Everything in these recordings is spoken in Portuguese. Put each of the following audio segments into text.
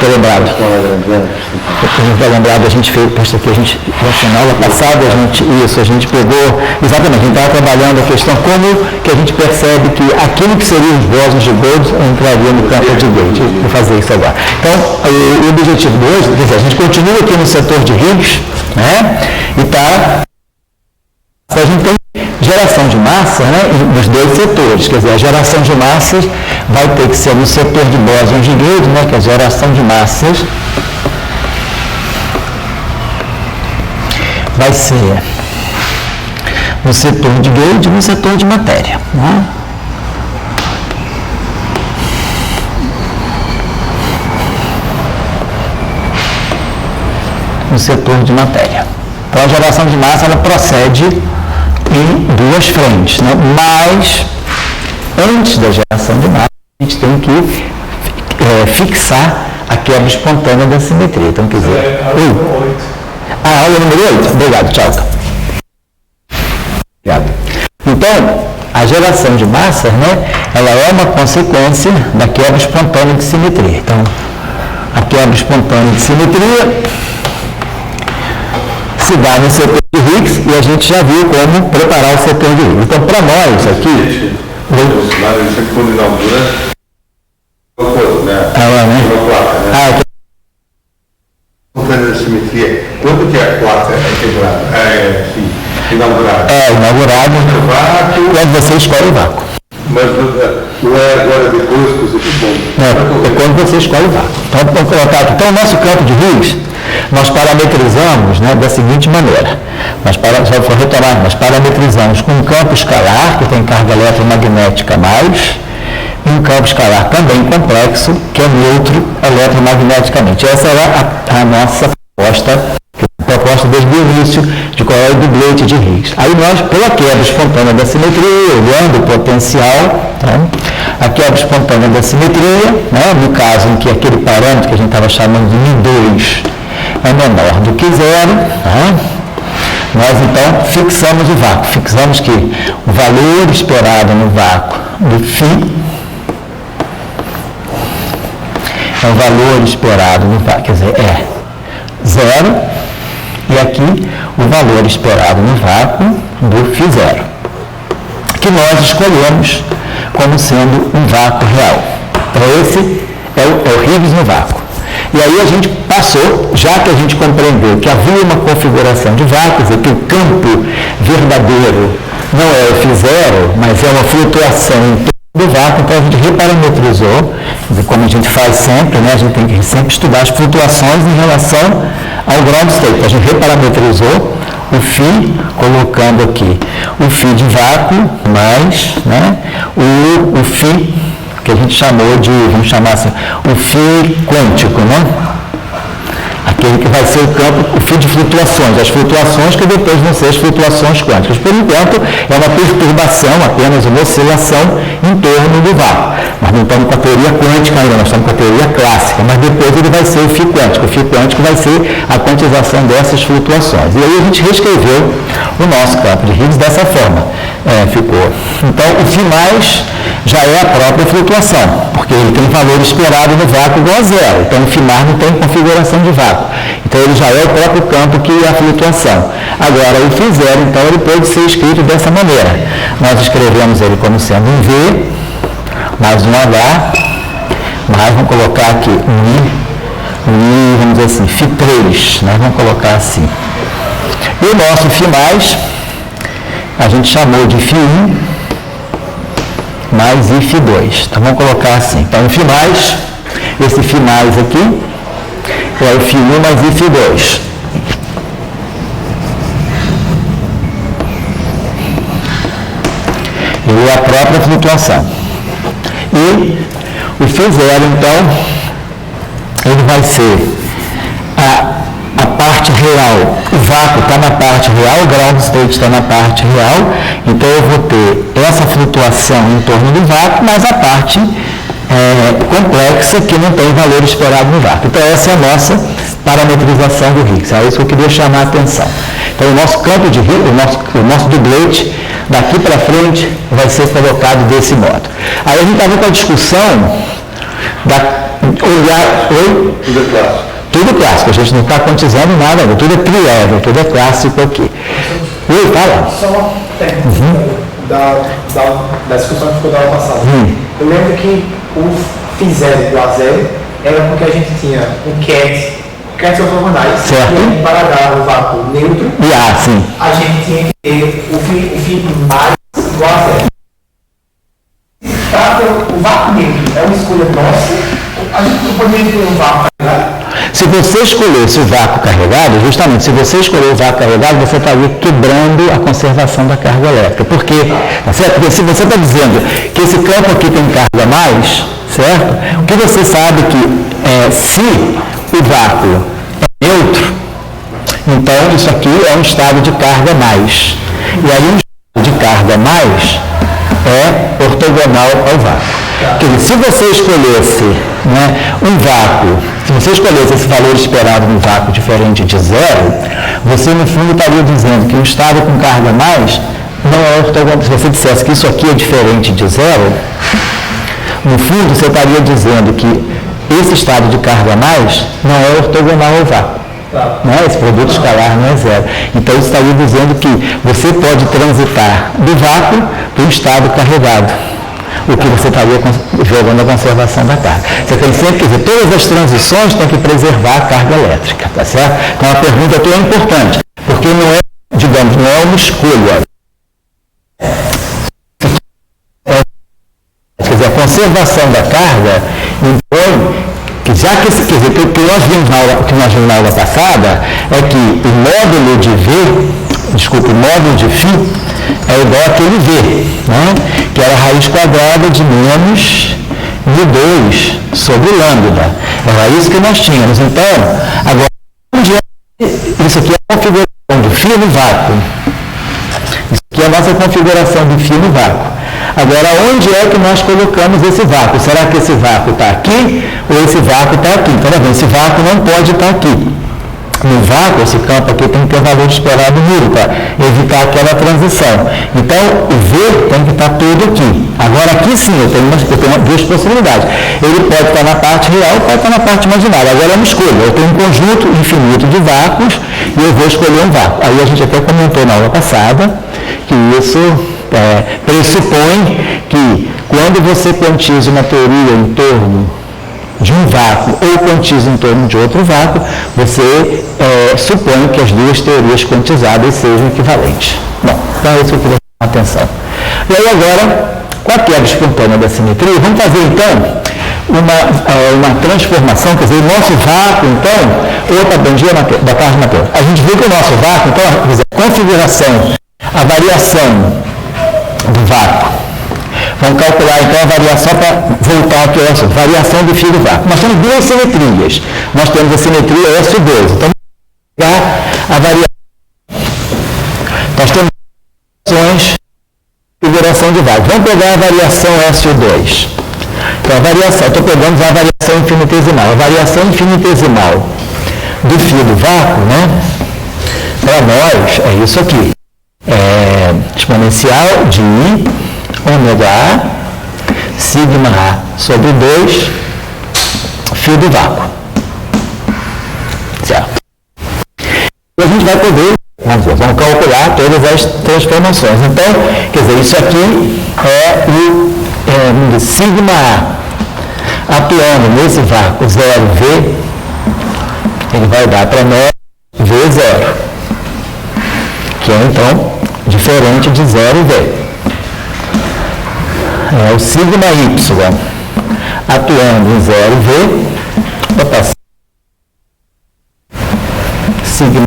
Estou lembrado. Estou lembrado, a gente fez, isso aqui, na aula passada, a gente pegou, exatamente, a gente estava trabalhando a questão como que a gente percebe que aquilo que seriam os bósons de Gold entraria no campo de gate. Vou fazer isso agora. Então, o objetivo de hoje, quer dizer, a gente continua aqui no setor de Higgs, né? E tá, a gente tem geração de massa, né, nos dois setores, quer dizer, a geração de massas vai ter que ser no setor de bósons de Gauge, né, que é a geração de massas vai ser no setor de Gauge e no setor de matéria, né? No setor de matéria. Então a geração de massa ela procede em duas frentes, né? Mas antes da geração de massa a gente tem que fixar a quebra espontânea da simetria. Então quer dizer, a aula número 8. Obrigado, tchau. Obrigado. Então a geração de massas, né? Ela é uma consequência da quebra espontânea de simetria. Então a quebra espontânea de simetria se dá no setor de Higgs e a gente já viu como preparar o setor de Higgs. Então, para nós aqui... Quando que a placa é quebrada? Inaugurada? Inaugurada. Quando você escolhe o vácuo. Mas não é agora depois que você é quando você escolhe o vácuo. Então, o nosso campo de Higgs, nós parametrizamos, né, da seguinte maneira. Nós parametrizamos com um campo escalar, que tem carga eletromagnética mais, e um campo escalar também complexo, que é neutro eletromagneticamente. Essa era a nossa proposta desde o início de qual é o dublete de Higgs. Aí nós, pela quebra espontânea da simetria, olhando o potencial, tá? A quebra espontânea da simetria, né, no caso em que aquele parâmetro que a gente estava chamando de μ2 é menor do que zero, tá? Nós então fixamos o vácuo. Fixamos que o valor esperado no vácuo do φ é o valor esperado no vácuo, quer dizer, é zero, e aqui o valor esperado no vácuo do φ0, que nós escolhemos como sendo um vácuo real. Então esse é o Higgs no vácuo. E aí a gente passou, já que a gente compreendeu que havia uma configuração de vácuo, quer dizer, que o campo verdadeiro não é o φ0, mas é uma flutuação em torno do vácuo, então a gente reparametrizou, como a gente faz sempre, né, a gente tem que sempre estudar as flutuações em relação ao ground state. Então, a gente reparametrizou o φ, colocando aqui o φ de vácuo mais, né, o φ que a gente chamou de, vamos chamar assim, o φ quântico, né? Aquele que vai ser o campo, o φ de flutuações, as flutuações que depois vão ser as flutuações quânticas. Por enquanto, é uma perturbação, apenas uma oscilação em torno do vácuo. Nós não estamos com a teoria quântica ainda, nós estamos com a teoria clássica, mas depois ele vai ser o φ quântico. O φ quântico vai ser a quantização dessas flutuações. E aí a gente reescreveu o nosso campo de Higgs dessa forma. Ficou. Então, o φ mais já é a própria flutuação, porque ele tem valor esperado no vácuo igual a zero. Então, o φ mais não tem configuração de vácuo. Então, ele já é o próprio campo que é a flutuação. Agora, o φ0, então, ele pode ser escrito dessa maneira. Nós escrevemos ele como sendo um V, mais um H, mais vamos colocar aqui um I, vamos dizer assim, φ3, né? Vamos colocar assim. E o nosso φ mais, a gente chamou de φ1 mais If2. Então, vamos colocar assim. Então, o φ mais, esse φ mais aqui, é o φ1 mais If2. Ele é a própria flutuação. E o φ0, então, ele vai ser a parte real. O vácuo está na parte real, o ground state está na parte real. Então, eu vou ter essa flutuação em torno do vácuo, mas a parte complexa que não tem valor esperado no vácuo. Então, essa é a nossa parametrização do Higgs. É isso que eu queria chamar a atenção. Então, o nosso campo de Higgs, o nosso dublete, daqui para frente, vai ser colocado desse modo. Aí a gente estava com a discussão olhar... Oi? Tudo é clássico. Tudo clássico, a gente não está quantizando nada, não. Tudo é triével, tudo é clássico aqui. Oi, fala. Só uma pergunta da discussão que ficou da aula passada. Eu lembro que o Φ0 do A0 era porque a gente tinha um querts ortogonais, Certo. e para dar o vácuo neutro, E sim. a gente tinha que ter o Φ mais do A0. Para ter o vácuo neutro é uma escolha nossa, a gente não poderia ter um vácuo carregado. Se você escolhesse o vácuo carregado, justamente, se você escolher o vácuo carregado, você estaria quebrando a conservação da carga elétrica. Por quê? Tá certo? Porque se você está dizendo que esse campo aqui tem carga a mais, certo? O que você sabe que se o vácuo é neutro, então isso aqui é um estado de carga mais. E aí um estado de carga mais é ortogonal ao vácuo. Quer dizer, se você escolhesse, né, um vácuo, se você escolhesse esse valor esperado no vácuo diferente de zero, você no fundo estaria dizendo que o estado com carga mais não é ortogonal. Se você dissesse que isso aqui é diferente de zero, no fundo você estaria dizendo que esse estado de carga mais não é ortogonal ao vácuo. Né? Esse produto escalar não é zero. Então isso estaria dizendo que você pode transitar do vácuo para o estado carregado, o que você estaria jogando a conservação da carga. Você tem sempre que dizer, todas as transições têm que preservar a carga elétrica, tá certo? Então a pergunta aqui é importante, porque não é, digamos, não é uma escolha. Quer dizer, a conservação da carga impõe que, já que esse, quer dizer, o que nós vimos na aula passada é que o módulo de o módulo de φ é igual àquele V, né? Que era a raiz quadrada de menos μ2 sobre lambda. Era isso que nós tínhamos. Então, agora, isso aqui é a configuração do φ no vácuo. Isso aqui é a nossa configuração do φ no vácuo. Agora, onde é que nós colocamos esse vácuo? Será que esse vácuo está aqui ou esse vácuo está aqui? Então, esse vácuo não pode estar aqui. No vácuo, esse campo aqui tem que ter valor esperado nulo para evitar aquela transição. Então, o V tem que estar todo aqui. Agora, aqui sim, eu tenho duas possibilidades. Ele pode estar na parte real ou pode estar na parte imaginária. Agora é uma escolha. Eu tenho um conjunto infinito de vácuos e eu vou escolher um vácuo. Aí a gente até comentou na aula passada que isso pressupõe que quando você quantiza uma teoria em torno de um vácuo ou quantiza em torno de outro vácuo, você supõe que as duas teorias quantizadas sejam equivalentes. Bom, então é isso que eu queria chamar a atenção. E aí agora, com a quebra espontânea da simetria, vamos fazer então uma transformação, quer dizer, o nosso vácuo, então, bom dia da tarde, Matheus. A gente viu que o nosso vácuo, então, quer dizer, a configuração, a variação do vácuo. Vamos calcular então a variação para voltar aqui ao assunto. Variação do φ do vácuo. Nós temos duas simetrias. Nós temos a simetria S2. Então, vamos pegar a variação. Nós temos variações de configuração de vácuo. Vamos pegar a variação S2. Então, a variação, estou pegando a variação infinitesimal. A variação infinitesimal do φ do vácuo, né? Para nós, é isso aqui. É exponencial de I ômega A, sigma A sobre 2, φ do vácuo. Certo? E a gente vai poder, vamos calcular todas as transformações. Então, quer dizer, isso aqui é o sigma A atuando nesse vácuo 0V, ele vai dar para nós V0, que é então diferente de 0V. É o sigma Y atuando em 0V, sigma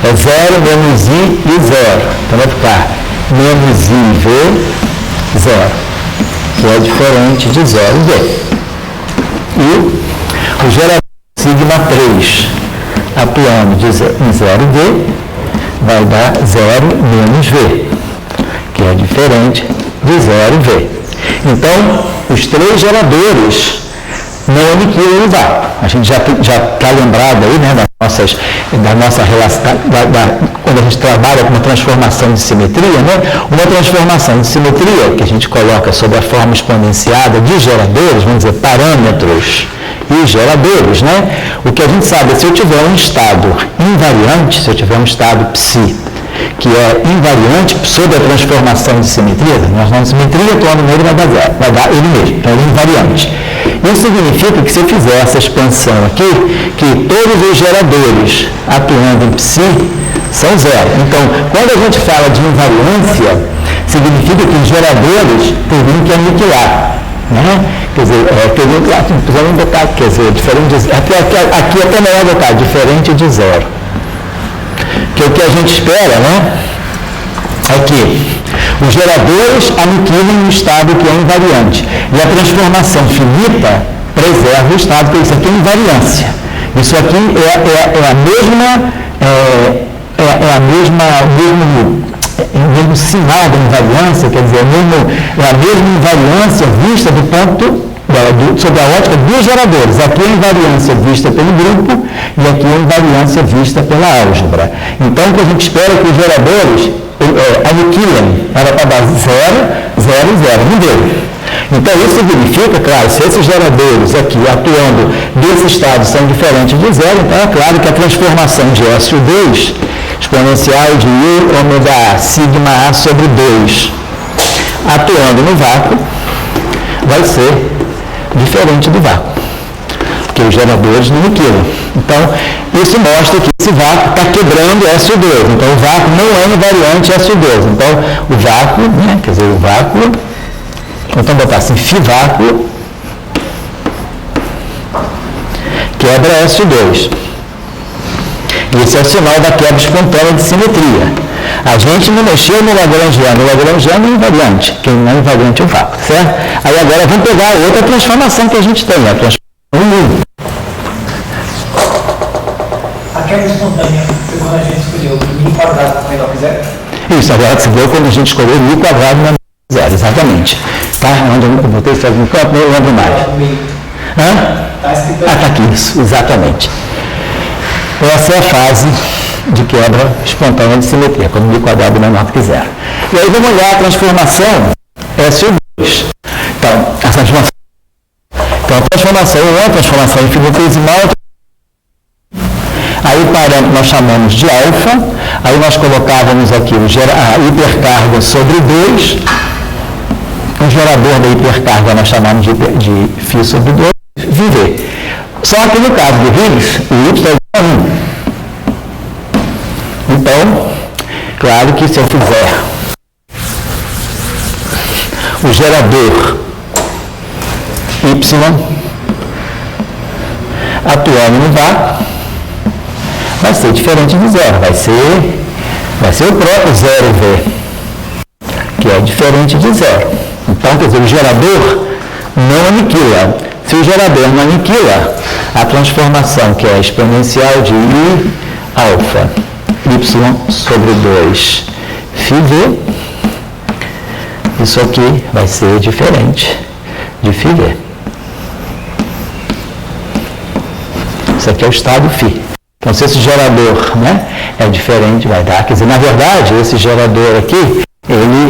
é 0 menos I e 0. Então vai ficar menos IV 0, que é diferente de 0V. E o gerador sigma 3 atuando em 0V vai dar 0 menos V, que é diferente de 0V. Então, os três geradores não aniquila o vácuo. A gente já está lembrado aí, né, da nossa relação, quando a gente trabalha com uma transformação de simetria, né, uma transformação de simetria que a gente coloca sob a forma exponenciada de geradores, vamos dizer, parâmetros e geradores, né? O que a gente sabe é se eu tiver um estado invariante, se eu tiver um estado psi, que é invariante sob a transformação de simetria, nós não simetria, torno nele vai dar ele mesmo, então ele é invariante. Isso significa que se eu fizer essa expansão aqui, que todos os geradores atuando em psi são zero. Então, quando a gente fala de invariância, significa que os geradores teriam que aniquilar. Né? Quer dizer, precisamos botar, quer dizer, diferente de zero. Aqui até melhor botar, diferente de zero. Que o que a gente espera, né, é que os geradores aniquilem o estado que é invariante. E a transformação finita preserva o estado que isso aqui é invariância. Isso aqui o mesmo sinal da invariância, quer dizer, é a mesma invariância vista do ponto, sob a ótica dos geradores. Aqui é a invariância vista pelo grupo e aqui é a invariância vista pela álgebra. Então, o que a gente espera é que os geradores aniquilem, era para dar 0, 0, 0, não deu. Então, isso significa, claro, se esses geradores aqui atuando desse estado são diferentes de zero, então é claro que a transformação de SU2 exponencial de I ômega A, sigma A sobre 2, atuando no vácuo, vai ser diferente do vácuo, porque os geradores não aniquilam. Então, isso mostra que esse vácuo está quebrando SU2. Então, o vácuo não é invariante SU2. Então, o vácuo, né, quer dizer, o vácuo, então botar assim, φ vácuo quebra SU2. Esse é o sinal da quebra espontânea de simetria. A gente não mexeu no Lagrangiano. O Lagrangiano é invariante. Quem não é invariante é o vácuo, certo? Aí agora vamos pegar outra transformação que a gente tem, a transformação U. A quebra espontânea foi quando a gente escolheu o I quadrado menor que zero? Isso, agora se deu quando a gente escolheu o I quadrado menor que zero, exatamente. Tá? Onde eu botei isso no campo, não lembro mais. Hã? Está aqui, isso, exatamente. Essa é a fase de quebra espontânea de simetria, quando o I quadrado é menor que zero. E aí vamos olhar a transformação SU2. Então, a transformação é uma transformação infinitesimal. Aí o parâmetro nós chamamos de alfa, aí nós colocávamos aqui a hipercarga sobre 2, o gerador da hipercarga nós chamamos de φ sobre 2, viver. Só que no caso do Higgs, o y é igual a 1. Então, claro que se eu fizer o gerador y atuando no vácuo, vai ser diferente de zero, vai ser o próprio 0V, que é diferente de zero. Então, quer dizer, o gerador não aniquila. Se o gerador não aniquila, a transformação, que é a exponencial de I alfa y sobre 2 φV, isso aqui vai ser diferente de φV. Isso aqui é o estado φ. Então, se esse gerador, né, é diferente, vai dar, quer dizer, na verdade, esse gerador aqui,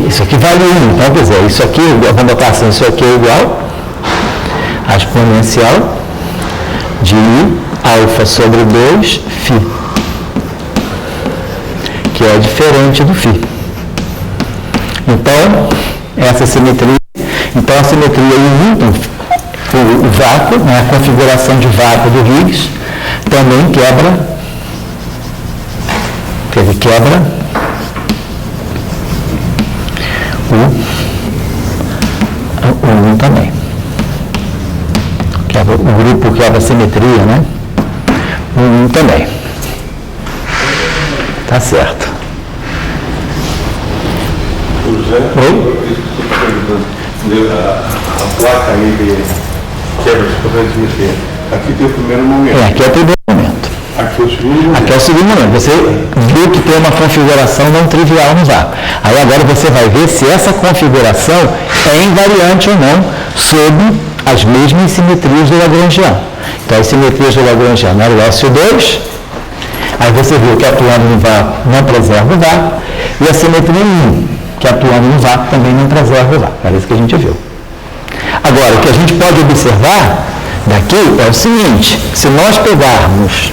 isso aqui vale 1. Então, quer dizer, isso aqui, vamos botar assim, isso aqui é igual a exponencial de I alfa sobre 2 φ, que é diferente do φ. Então, essa simetria, então a simetria em Newton, o vácuo, né, a configuração de vácuo do Higgs, também quebra, o também. O grupo quebra a simetria, né? O também. Tá certo. Oi? A placa aí de quebra espontânea de simetria. Aqui tem o primeiro momento. Aqui é o primeiro momento. Aqui é o segundo momento. Aqui é o segundo momento. Você viu que tem uma configuração não trivial no vácuo. Aí agora você vai ver se essa configuração é invariante ou não sob as mesmas simetrias do Lagrangiano. Então, as simetrias do Lagrangiano eram o SO2, aí você viu que atuando no vácuo não preserva o vácuo, e a simetria 1, que atuando no vácuo também não preserva o vácuo. Era isso que a gente viu. Agora, o que a gente pode observar daqui é o seguinte: se nós pegarmos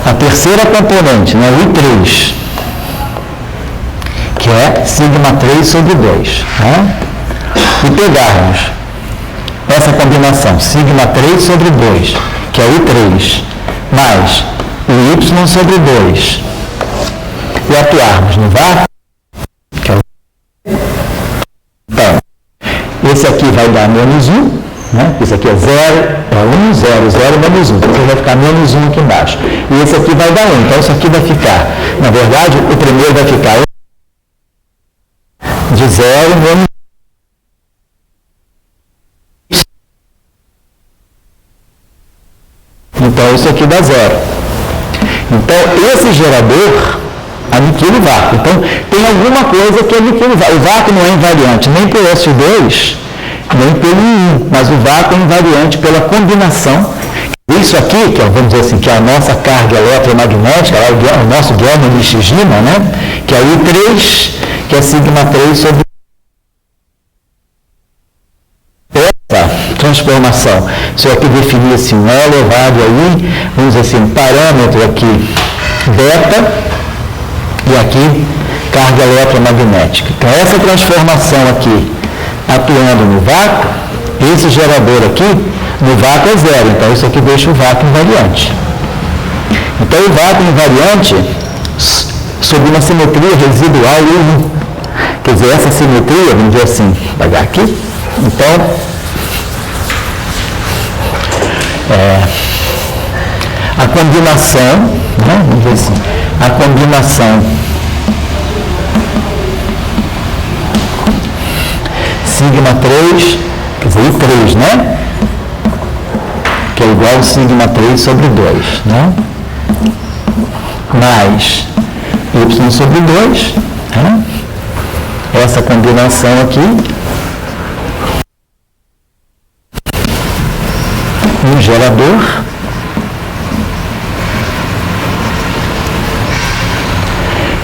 a terceira componente, né, U3, que é sigma 3 sobre 2, né, e pegarmos essa combinação, sigma 3 sobre 2, que é U3, mais o Y sobre 2, e atuarmos no vácuo, que é o... Então, esse aqui vai dar menos 1, né? Esse aqui é 0, é 1, 0, 0, menos 1. Então, vai ficar menos 1 aqui embaixo. E esse aqui vai dar 1. Então, isso aqui vai ficar, na verdade, o primeiro vai ficar de 0, menos 1. Então, isso aqui dá 0. Então, esse gerador aniquila o vácuo. Então, tem alguma coisa que aniquila o vácuo. O vácuo não é invariante nem pelo S2, nem pelo I1, mas o vácuo é invariante pela combinação. Isso aqui, que é, vamos dizer assim, que é a nossa carga eletromagnética, o nosso guerra-nishijima, né? Que é o I3, que é sigma 3 sobre essa transformação. Se eu aqui definisse um elevado aí, vamos dizer assim, um parâmetro aqui beta, e aqui carga eletromagnética. Então, essa transformação aqui, atuando no vácuo, esse gerador aqui, no vácuo é 0. Então, isso aqui deixa o vácuo invariante. Então, o vácuo invariante, sob uma simetria residual U1. Quer dizer, essa simetria, vamos dizer assim, vou pegar aqui. Então, a combinação, né, vamos dizer assim, a combinação sigma 3, quer dizer, I3, né? Que é igual a sigma 3 sobre 2, né? Mais Y sobre 2, né? Essa combinação aqui, um gerador,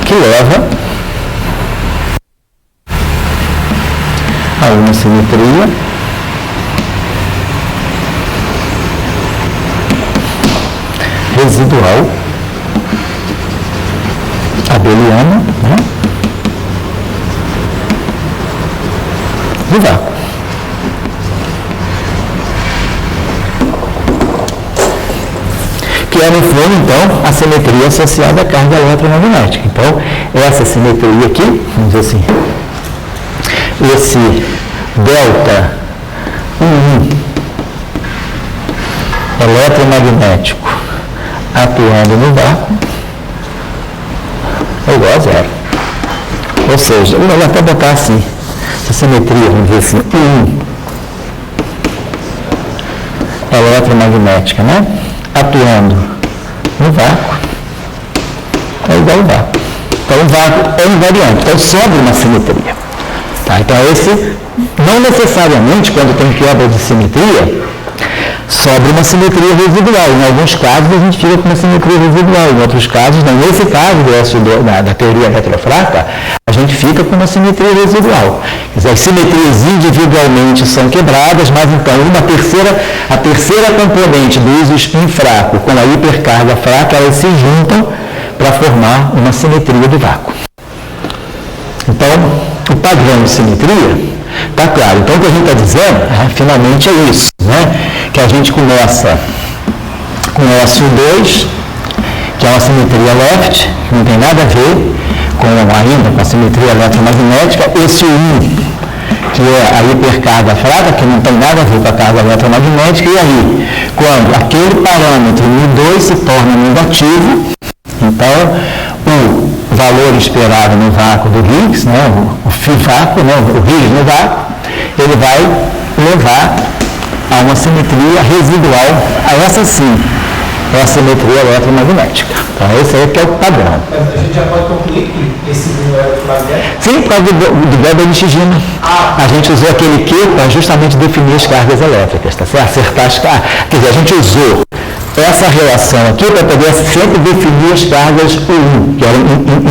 que leva a uma simetria residual abeliana, né, do vácuo. Que é, no fundo, então, a simetria associada à carga eletromagnética. Então, essa simetria aqui, vamos dizer assim, esse delta 1 eletromagnético atuando no vácuo é igual a 0. Ou seja, vou até botar assim, essa simetria, vamos dizer assim, 1 eletromagnética, né? Atuando no vácuo é igual ao vácuo. Então, o vácuo é invariante, então sobra uma simetria. Tá? Então, esse, não necessariamente, quando tem quebra de simetria, sobra uma simetria residual. Em alguns casos, a gente fica com uma simetria residual. Em outros casos, não. Nesse caso da teoria retrofrata, a gente fica com uma simetria residual. Quer dizer, as simetrias individualmente são quebradas, mas então a terceira componente do uso spin fraco com a hipercarga fraca, elas se juntam para formar uma simetria do vácuo. Então, o padrão de simetria está claro. Então, o que a gente está dizendo, finalmente, é isso, né? Que a gente começa com o SO2, que é uma simetria left, que não tem nada a ver ainda com a simetria eletromagnética. Esse 1, que é a hipercarga fraca, que não tem nada a ver com a carga eletromagnética. E aí, quando aquele parâmetro μ2 se torna negativo, então, o valor esperado no vácuo do Higgs, né, o φ vácuo, né, o Higgs no vácuo, ele vai levar a uma simetria residual, a essa sim, é a simetria eletromagnética. Então, esse aí que é o padrão. A gente já pode concluir que esse símbolo eletromagnético? Sim, por causa do Weber-Nichijima. A gente usou aquele Q para justamente definir as cargas elétricas, tá certo? Acertar as cargas. Quer dizer, a gente usou essa relação aqui para poder sempre definir as cargas U, que eram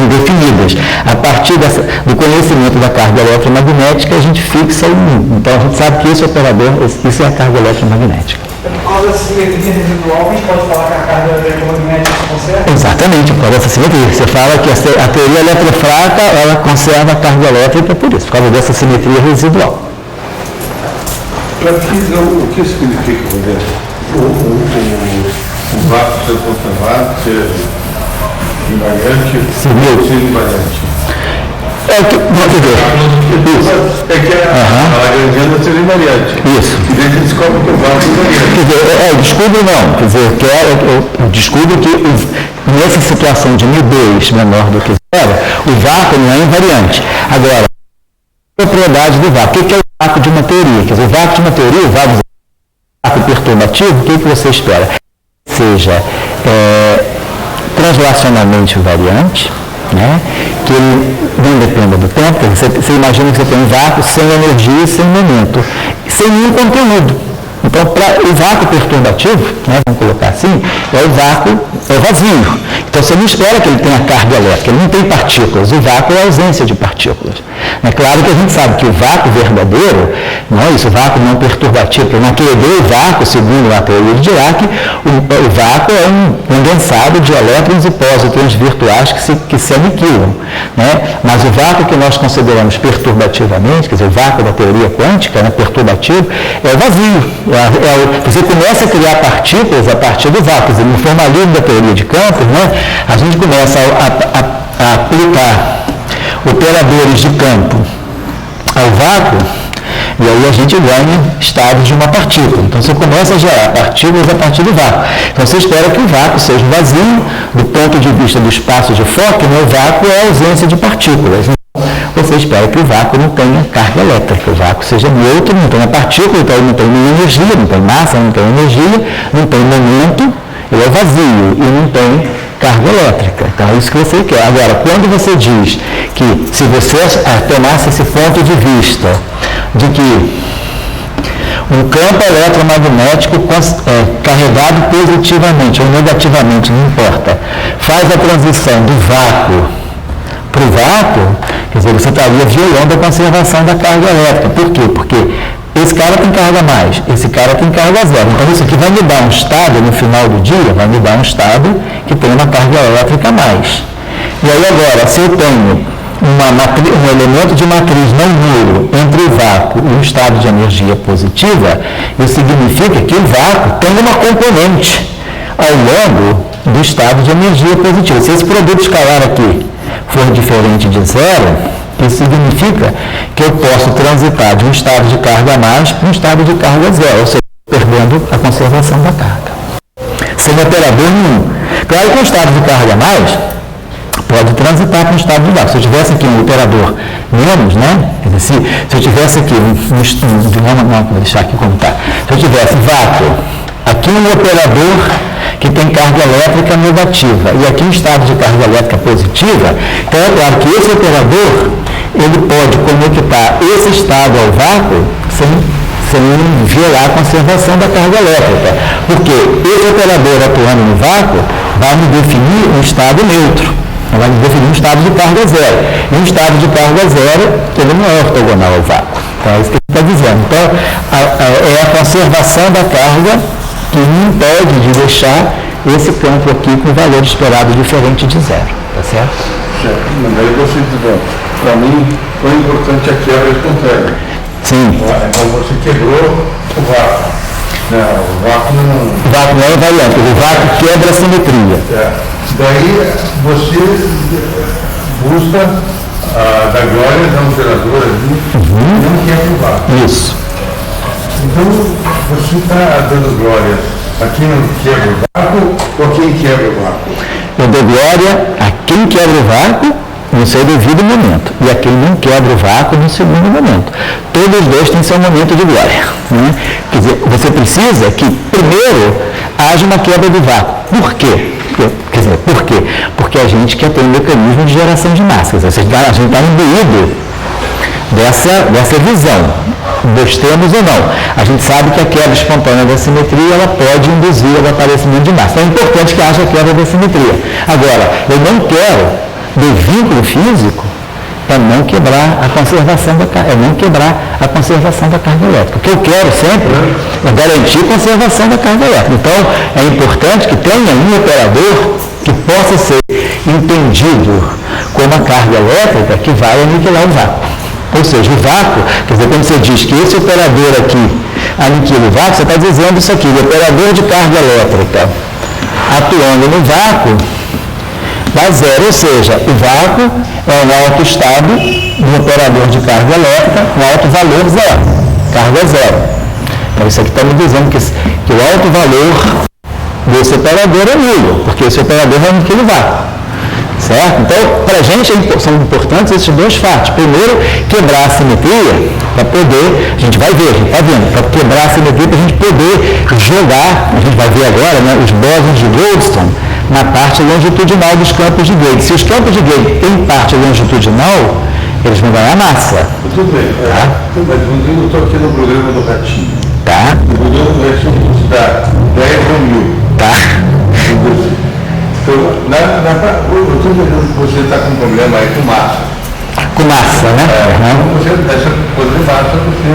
indefinidas. A partir do conhecimento da carga eletromagnética, a gente fixa o U. Então, a gente sabe que esse operador, isso é a carga eletromagnética. Por causa da simetria residual, a gente pode falar que a carga eletromagnética se conserva? Exatamente, por causa dessa simetria. Você fala que a teoria eletrofraca, ela conserva a carga elétrica por isso, por causa dessa simetria residual. O que significa, o vácuo ser conservado, ser invariante, ser invariante? É que, vamos ver. É que a Lagrangiana seria invariante. Isso. E daí a gente descobre que o vácuo é invariante. Quer dizer, descubro não. Quer dizer, eu descubro que nessa situação de μ2 menor do que zero, o vácuo não é invariante. Agora, a propriedade do vácuo. O que é o vácuo de uma teoria? Quer dizer, o vácuo de uma teoria, o vácuo perturbativo, o que você espera? Seja translacionalmente invariante, né? Que ele não dependa do tempo. Você imagina que você tem um vácuo sem energia e sem momento, sem nenhum conteúdo. Então, o vácuo perturbativo, né, vamos colocar assim, é o vácuo, é vazio. Então, você não espera que ele tenha carga elétrica, ele não tem partículas. O vácuo é a ausência de partículas. É claro que a gente sabe que o vácuo verdadeiro, não é isso, o vácuo não perturbativo. Na teoria do vácuo, segundo a teoria de Dirac, o vácuo é um condensado de elétrons e pósitrons virtuais que se aniquilam. Né? Mas o vácuo que nós consideramos perturbativamente, quer dizer, o vácuo da teoria quântica, né, perturbativo, é o vazio. Você começa a criar partículas a partir do vácuo. Quer dizer, no formalismo da teoria de campos, né, a gente começa a aplicar operadores de campo ao vácuo, e aí a gente ganha estados de uma partícula. Então você começa a gerar partículas a partir do vácuo. Então você espera que o vácuo seja vazio, do ponto de vista do espaço de Fock, né, o vácuo é a ausência de partículas. Você espera que o vácuo não tenha carga elétrica, o vácuo seja neutro, não tenha partícula, então ele não tem nenhuma energia, não tem massa, não tem energia, não tem momento, ele é vazio e não tem carga elétrica. Então é isso que você quer. Agora, quando você diz que se você tomasse esse ponto de vista de que um campo eletromagnético carregado positivamente ou negativamente, não importa, faz a transição do vácuo para o vácuo, quer dizer, você estaria violando a conservação da carga elétrica. Por quê? Porque esse cara tem carga mais, esse cara tem carga zero. Então isso aqui vai me dar um estado, no final do dia, vai me dar um estado que tem uma carga elétrica a mais. E aí agora, se eu tenho um elemento de matriz não nulo entre o vácuo e um estado de energia positiva, isso significa que o vácuo tem uma componente ao longo do estado de energia positiva. Se esse produto escalar aqui for diferente de zero, isso significa que eu posso transitar de um estado de carga a mais para um estado de carga zero, ou seja, perdendo a conservação da carga. Sem operador nenhum. Claro que um estado de carga a mais pode transitar para um estado de vácuo. Se eu tivesse aqui um operador menos, né? Se eu tivesse aqui vou deixar aqui como está. Se eu tivesse vácuo, aqui um operador que tem carga elétrica negativa e aqui um estado de carga elétrica positiva, então é claro que esse operador ele pode conectar esse estado ao vácuo sem violar a conservação da carga elétrica, porque esse operador atuando no vácuo vai me definir um estado neutro, vai me definir um estado de carga zero, e um estado de carga zero ele não é ortogonal ao vácuo. Então é isso que ele está dizendo. Então é a conservação da carga que me impede de deixar esse campo aqui com valor esperado diferente de zero, tá certo? Certo, mas aí você diz, para mim, foi importante a quebra espontânea. Sim. Então você quebrou o vácuo. Não, o vácuo não... O vácuo não é invariante, o vácuo quebra a simetria. Daí você busca da glória da operadora ali, não quebra o vácuo. Isso. Então, você está dando glória a quem não quebra o vácuo ou a quem quebra o vácuo? Eu dou glória a quem quebra o vácuo no seu devido momento e a quem não quebra o vácuo no segundo momento. Todos os dois têm seu momento de glória. Né? Quer dizer, você precisa que, primeiro, haja uma quebra do vácuo. Por quê? Por quê? Porque a gente quer ter um mecanismo de geração de massa. A gente está imbuído dessa visão, gostemos ou não. A gente sabe que a quebra espontânea da simetria ela pode induzir o aparecimento de massa. Então é importante que haja a quebra da simetria. Agora, eu não quero do vínculo físico para não quebrar a conservação da carga, elétrica. O que eu quero sempre é garantir a conservação da carga elétrica. Então, é importante que tenha um operador que possa ser entendido como a carga elétrica que vai aniquilar o vácuo. Ou seja, o vácuo, quer dizer, quando você diz que esse operador aqui aniquila o vácuo, você está dizendo isso aqui, o operador de carga elétrica atuando no vácuo dá zero, ou seja, o vácuo é um alto estado do operador de carga elétrica, um alto valor zero, carga zero. Então isso aqui está me dizendo que o alto valor desse operador é nulo, porque esse operador vai aniquilar o vácuo. Certo? Então, para a gente são importantes esses dois fatos. Primeiro, quebrar a simetria, para poder, a gente vai ver, a gente está vendo, para quebrar a simetria, para a gente poder jogar, a gente vai ver agora, né, os bósons de Goldstone na parte longitudinal dos campos de Gauge. Se os campos de Gauge têm parte longitudinal, eles vão ganhar massa. Tudo bem, mas eu estou aqui no programa do Ratinho. Tá. O programa do Ratinho te dá 10 ou 1000. Tá. Então, eu estou vendo que você está com um problema aí com massa. Com massa, né? Então, você, essa coisa de massa, você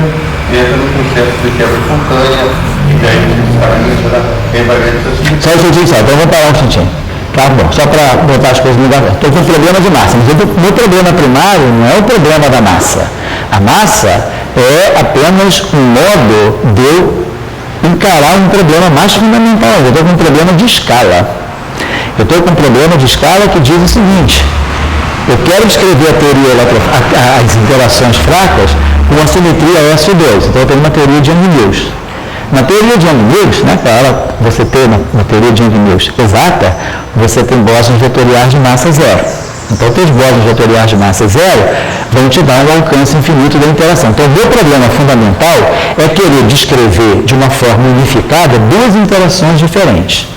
entra no processo de quebra espontânea, e daí você vai mencionar invariantes assim. Só um instantinho só, então vamos parar um instantinho. Tá bom, só para botar as coisas no lugar. Estou com problema de massa, mas o meu problema primário não é o problema da massa. A massa é apenas um modo de eu encarar um problema mais fundamental. Eu estou com um problema de escala. Eu estou com um problema de escala que diz o seguinte: eu quero descrever a teoria as interações fracas com a simetria SO2. Então eu tenho uma teoria de Young-Mills. Na teoria de Young-Mills, né, para você ter uma teoria de Young-Mills exata, você tem bósons vetoriais de massa zero. Então, os bósons vetoriais de massa zero vão te dar um alcance infinito da interação. Então, o meu problema fundamental é querer descrever de uma forma unificada duas interações diferentes.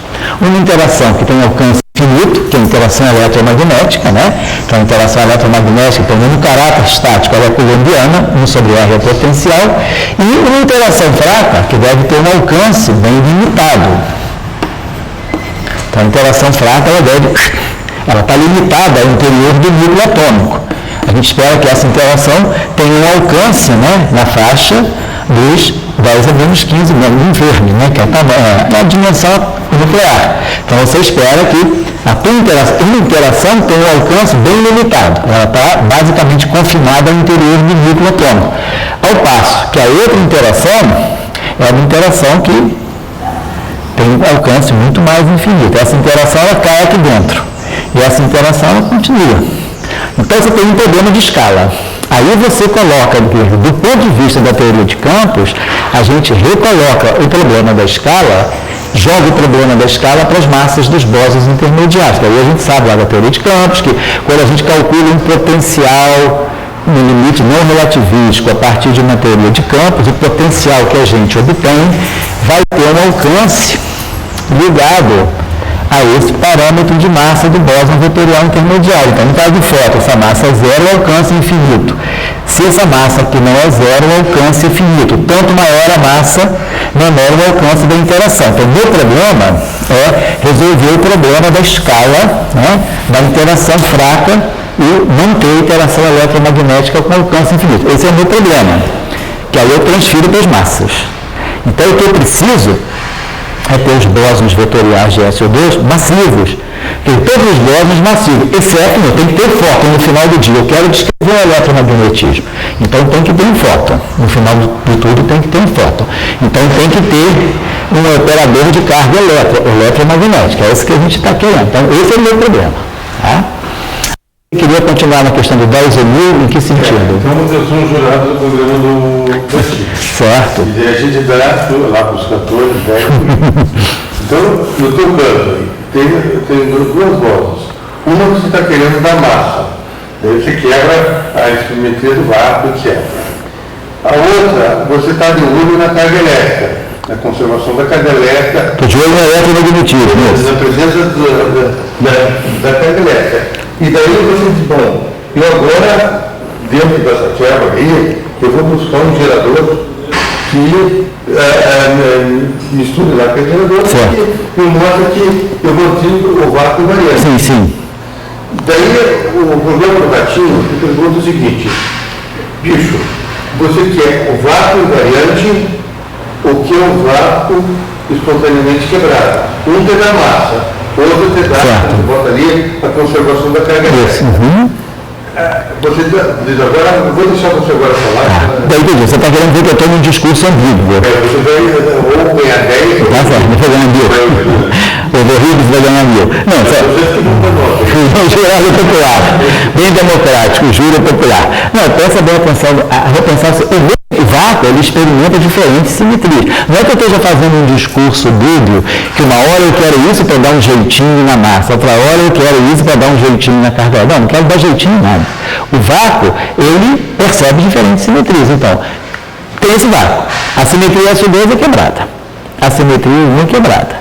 Uma interação que tem alcance infinito, que é a interação eletromagnética, né? Então, a interação eletromagnética tem um caráter estático, ela é coulombiana, 1 sobre R é potencial, e uma interação fraca, que deve ter um alcance bem limitado. Então, a interação fraca, ela está limitada ao interior do núcleo atômico. A gente espera que essa interação tenha um alcance, né, na faixa dos 10 a menos 15, em verde, né, que é a dimensão nuclear. Então você espera que uma interação tenha um alcance bem limitado. Ela está basicamente confinada ao interior do núcleo atômico. Ao passo que a outra interação é uma interação que tem um alcance muito mais infinito. Essa interação ela cai aqui dentro. E essa interação ela continua. Então você tem um problema de escala. Aí você coloca, do ponto de vista da teoria de campos, a gente recoloca o problema da escala, joga o problema da escala para as massas dos bósons intermediários. Aí a gente sabe lá da teoria de campos que quando a gente calcula um potencial no limite não relativístico a partir de uma teoria de campos, o potencial que a gente obtém vai ter um alcance ligado a esse parâmetro de massa do bóson vetorial intermediário. Então, no caso do fóton, essa massa é zero, o alcance é infinito. Se essa massa aqui não é zero, o alcance é infinito. Quanto maior a massa, menor o alcance da interação. Então, o meu problema é resolver o problema da escala, né, da interação fraca e não ter interação eletromagnética com alcance infinito. Esse é o meu problema, que aí eu transfiro para as massas. Então, o que eu preciso é ter os bósons vetoriais de SO2 massivos. Tem todos os bósons massivos, exceto tem que ter fóton no final do dia. Eu quero descrever o eletromagnetismo. Então tem que ter um fóton. No final de tudo tem que ter um fóton. Então tem que ter um operador de carga eletromagnética. É isso que a gente está querendo. Então esse é o meu problema. Tá? Eu queria continuar na questão do 10 ou 1000, em que sentido? Então eu sou um jurado do programa do Ratinho. Certo. E a gente dá lá para os 14, 10. Então, no teu caso, tem duas vozes. Uma que você está querendo dar massa. Daí você quebra a simetria do vácuo, etc. A outra, você está de olho na carga elétrica. na conservação da carga elétrica. Estou de olho no eletromagnetismo. Na presença da carga elétrica. E daí você diz, bom, e agora, dentro dessa treva aí, eu vou buscar um gerador que misture lá com o gerador e mostra que eu mantive o vácuo variante. Sim, sim. Daí o problema do gatinho pergunta o seguinte, bicho, você quer o vácuo variante ou quer o vácuo espontaneamente quebrado? Um te dá massa, outro te dá, você bota ali a conservação da carga elétrica. Você diz agora, vou deixar você agora falar. Daí, você está querendo ver que eu estou num discurso ambíguo. Você vai ou ganhar 10 ou... Tá certo, não foi ganhar mil. Eu vou rir, você vai ganhar mil. Não, o jurado popular, bem democrático, júri popular. Não, presta bem atenção, a repensar o vácuo, ele experimenta diferentes simetrias. Não é que eu esteja fazendo um discurso dúbio, que uma hora eu quero isso para dar um jeitinho na massa, outra hora eu quero isso para dar um jeitinho na carga. Não quero dar jeitinho em nada. O vácuo, ele percebe diferentes simetrias. Então, tem esse vácuo. A simetria S2 é quebrada. A simetria 1 é quebrada.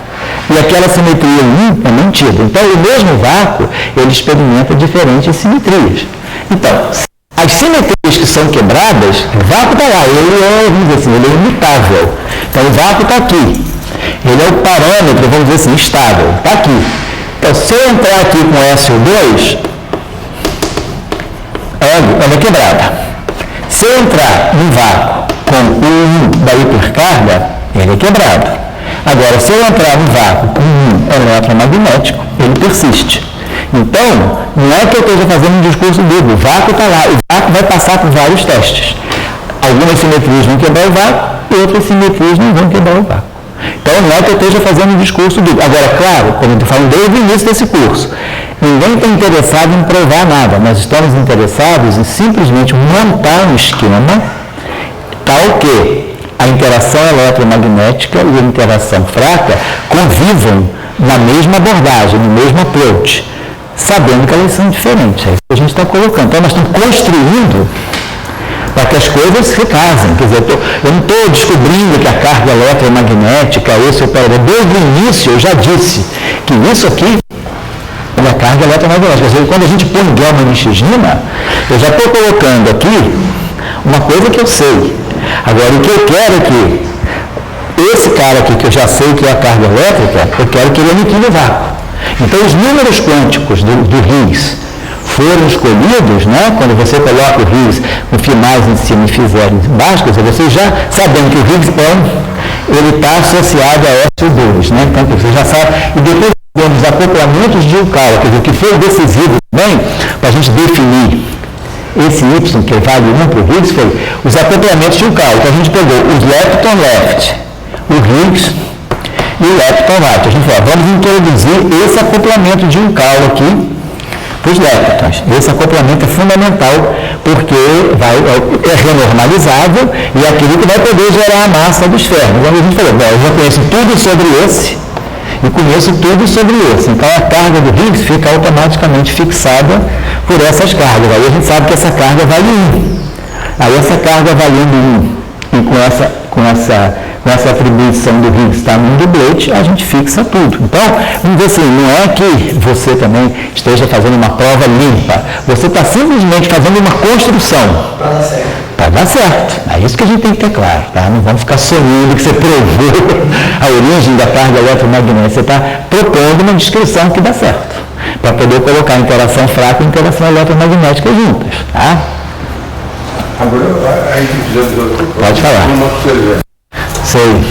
E aquela simetria 1 é mantida. Então, o mesmo vácuo, ele experimenta diferentes simetrias. Então, as simetrias que são quebradas, o vácuo está lá, ele é, vamos dizer assim, ele é imutável. Então, o vácuo está aqui. Ele é o parâmetro, vamos dizer assim, estável. Está aqui. Então, se eu entrar aqui com S2, ela é quebrada. Se eu entrar no vácuo com o 1 da hipercarga, ele é quebrado. Agora, se eu entrar no vácuo com um eletromagnético, ele persiste. Então, não é que eu esteja fazendo um discurso dúbio, o vácuo está lá, o vácuo vai passar por vários testes. Algumas simetrias vão quebrar o vácuo e outras simetrias não vão quebrar o vácuo. Então, não é que eu esteja fazendo um discurso dúbio. Agora, claro, como eu estou falando desde o início desse curso, ninguém está interessado em provar nada, nós estamos interessados em simplesmente montar um esquema tal que a interação eletromagnética e a interação fraca convivam na mesma abordagem, no mesmo approach, sabendo que elas são diferentes. É isso que a gente está colocando. Então, nós estamos construindo para que as coisas se casem. Quer dizer, eu não estou descobrindo que a carga eletromagnética, esse operador, desde o início eu já disse que isso aqui é a carga eletromagnética. Quer dizer, quando a gente põe gama-nichigina, eu já estou colocando aqui uma coisa que eu sei. Agora, o que eu quero é que esse cara aqui, que eu já sei que é a carga elétrica, eu quero que ele aniquile o vácuo. Então, os números quânticos do Higgs foram escolhidos, né? Quando você coloca o Higgs com φ mais em cima e φ zero embaixo, quer dizer, você já sabendo que o Higgs ele está associado a S2, né? Então, você já sabe. E depois temos os acoplamentos de Yukawa, quer dizer, o que foi decisivo também para a gente definir esse Y, que vale 1 para o Higgs, foi os acoplamentos de Yukawa. Então, a gente pegou os lepton left, o Higgs e o lepton right. A gente falou, vamos introduzir esse acoplamento de Yukawa aqui para os leptons. Esse acoplamento é fundamental porque é renormalizável e é aquilo que vai poder gerar a massa dos ferros. Então, a gente falou, bom, eu já conheço tudo sobre esse e conheço tudo sobre esse. Então, a carga do Higgs fica automaticamente fixada por essas cargas. Aí a gente sabe que essa carga vale 1. Aí essa carga valendo 1 e com essa atribuição do Higgs estar num dublete, a gente fixa tudo. Então, vamos dizer assim, não é que você também esteja fazendo uma prova limpa. Você está simplesmente fazendo uma construção. Para dar certo. Para dar certo. É isso que a gente tem que ter claro. Tá? Não vamos ficar sonhando que você provou a origem da carga eletromagnética. Você está propondo uma descrição que dá certo. Para poder colocar interação fraca e interação eletromagnética juntas. Tá? Agora, a gente precisa... Pode falar. Sei.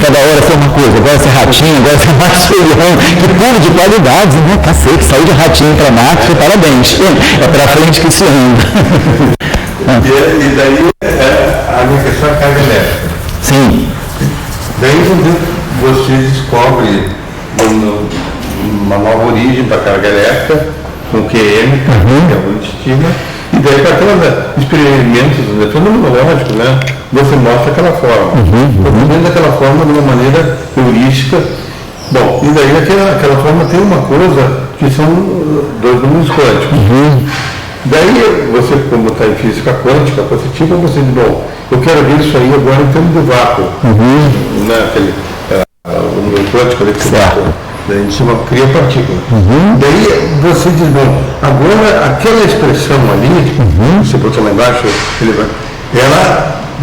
Cada hora foi uma coisa, agora você é ratinho, agora você é Maxwellão, que puro de qualidades, né? Cacete, saiu de ratinho para Max, parabéns. É para frente que se anda. E daí, a minha questão é a carga elétrica. Sim. Daí, você descobre uma nova origem para a carga elétrica, com QM, que é muito estima, e daí, para aqueles experimentos fenomenológicos, né? Você mostra aquela forma. Dentro daquela forma, de uma maneira heurística. Bom, e daí aquela forma tem uma coisa que são dois números quânticos. Daí você, como está em física quântica positiva, você diz, bom, Eu quero ver isso aí agora em termos de vácuo. Né? O número quântico ali que você botou. Daí em cima cria partícula. Daí você diz, bom, agora aquela expressão ali, você botou lá embaixo,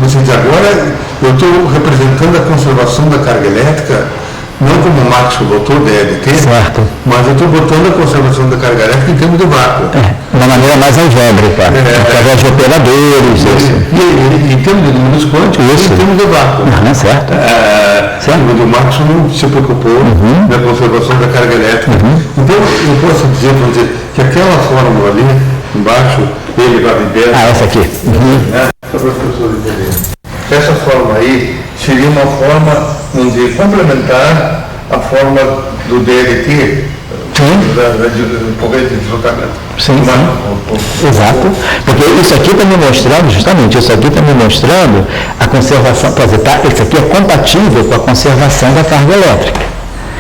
você diz, agora eu estou representando a conservação da carga elétrica, não como o Marx botou, DLT, mas eu estou botando a conservação da carga elétrica em termos de vácuo. De uma maneira mais algébrica, através de operadores. Em termos de números quânticos, em termos de vácuo. Certo. O Marx não se preocupou da conservação da carga elétrica. Então, eu posso dizer, que aquela fórmula ali, embaixo, ele vai viver. Essa aqui. Só para as pessoas entenderem. Essa forma aí seria uma forma, vamos dizer, complementar à forma do DLT, da corrente de deslocamento. Sim. Exato. Porque isso aqui está me mostrando, justamente, isso aqui está me mostrando a conservação, quer dizer, isso aqui é compatível com a conservação da carga elétrica.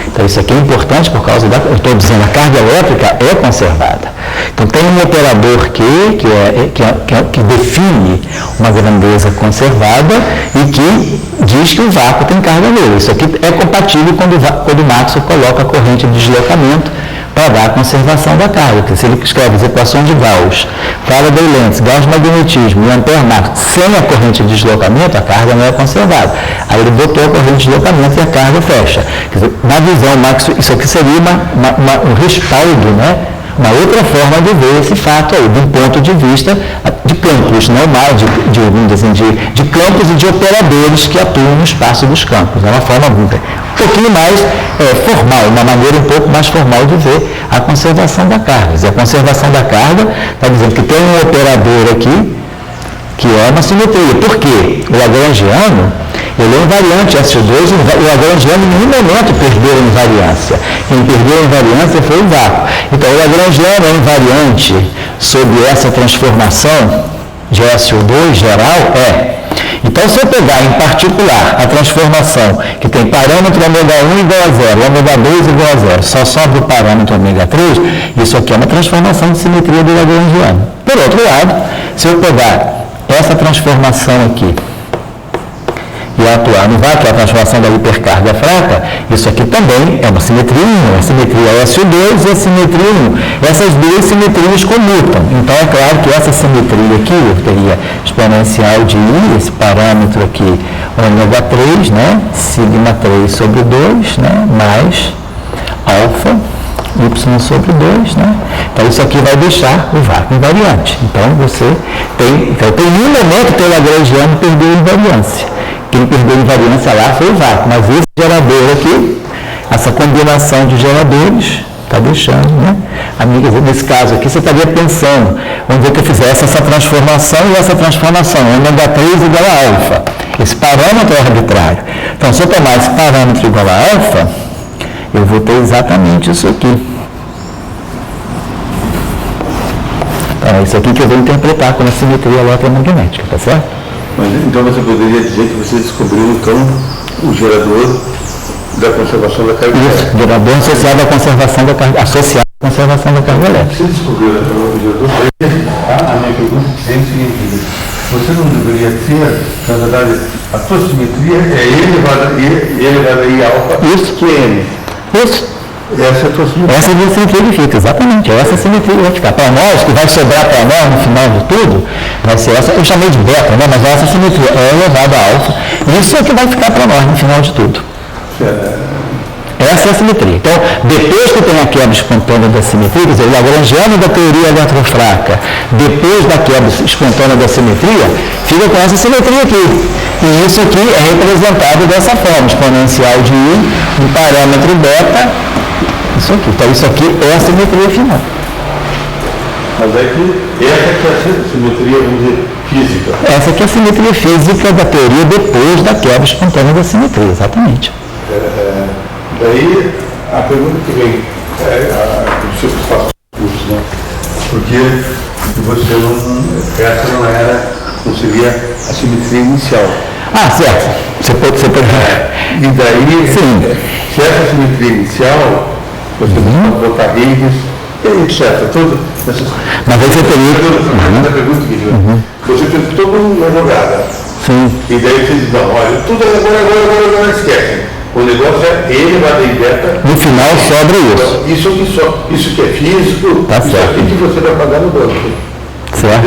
Então isso aqui é importante por causa da, eu estou dizendo, a carga elétrica é conservada. Então tem um operador que define uma grandeza conservada e que diz que o vácuo tem carga nele. Isso aqui é compatível quando o Maxwell coloca a corrente de deslocamento para dar a conservação da carga. Porque se ele escreve as equações de Gauss, Faraday Lentz, Gauss magnetismo e Ampère Marx, sem a corrente de deslocamento, a carga não é conservada. Aí ele botou a corrente de deslocamento e a carga fecha. Quer dizer, na visão Maxwell, isso aqui seria um respaldo, né? Uma outra forma de ver esse fato aí, de um ponto de vista de campos normais, de campos e de operadores que atuam no espaço dos campos. É uma forma um pouquinho mais formal, uma maneira um pouco mais formal de ver a conservação da carga. E a conservação da carga está dizendo que tem um operador aqui que é uma simetria. Por quê? O lagrangiano, ele é invariante S2, o lagrangiano em nenhum momento perdeu a invariância. Quem perdeu a invariância foi o vácuo. Então, o lagrangiano é invariante sob essa transformação de SO2 geral? Então, se eu pegar em particular a transformação que tem parâmetro ω1 igual a 0, ω2 igual a 0, só sobra o parâmetro ω3, isso aqui é uma transformação de simetria do lagrangiano. Por outro lado, se eu pegar essa transformação aqui e atuar no vácuo, que é a transformação da hipercarga fraca, isso aqui também é uma simetria 1, a simetria SO2 e a simetria 1. Essas duas simetrias comutam. Então, é claro que essa simetria aqui, eu teria exponencial de I, esse parâmetro aqui, ω3, né, sigma 3 sobre 2, né, mais alfa, y sobre 2, né? Então, isso aqui vai deixar o vácuo invariante. Então, em nenhum momento o teu lagrangiano perdeu a invariância. Quem perdeu a invariância lá foi o vácuo, mas esse gerador aqui, essa combinação de geradores, está deixando, né? Amiga, nesse caso aqui, você estaria pensando, vamos ver que eu fizesse essa transformação e essa transformação, ω3 igual a alfa. Esse parâmetro é arbitrário. Então, se eu tomar esse parâmetro igual a alfa, eu vou ter exatamente isso aqui. Então, é isso aqui que eu vou interpretar como simetria eletromagnética, tá certo? Mas, então você poderia dizer que você descobriu, então, o gerador da conservação da carga elétrica. Isso, gerador associado à conservação da carga, associado à conservação da carga elétrica. Você descobriu o gerador? A minha pergunta é o seguinte: você não deveria ter, na verdade, a tua simetria é elevada a I alfa. Isso. Que é N. Isso. Essa é a tua simetria. Essa é a simetria que fica, exatamente. Essa simetria vai ficar. Para nós, que vai sobrar para nós no final de tudo, vai ser essa, eu chamei de beta, né? Mas essa simetria é elevada a alfa. Isso é o que vai ficar para nós no final de tudo. Essa é a simetria. Então, depois que tem a quebra espontânea da simetria, quer dizer, o lagrangiano da teoria eletrofraca, depois da quebra espontânea da simetria, fica com essa simetria aqui. E isso aqui é representado dessa forma, exponencial de I, um parâmetro beta, isso aqui. Então, isso aqui é a simetria final. Mas é que essa que é a simetria, vamos dizer, física. Essa aqui é a simetria física da teoria depois da quebra espontânea da simetria, exatamente. Daí, a pergunta que vem do seu espaço de curso, né? Porque você essa não seria a simetria inicial. Ah, certo. Você pode... E daí, sim. Se essa simetria inicial, você pode botar redes, etc. Mas aí você teria... A pergunta que você fez toda uma jogada. Sim. E daí vocês dizem, olha, tudo agora esquecem. O negócio é ele vai dar beta. No final sobra isso. Isso que é físico, Tá isso certo. aqui que você vai pagar no banco. Certo?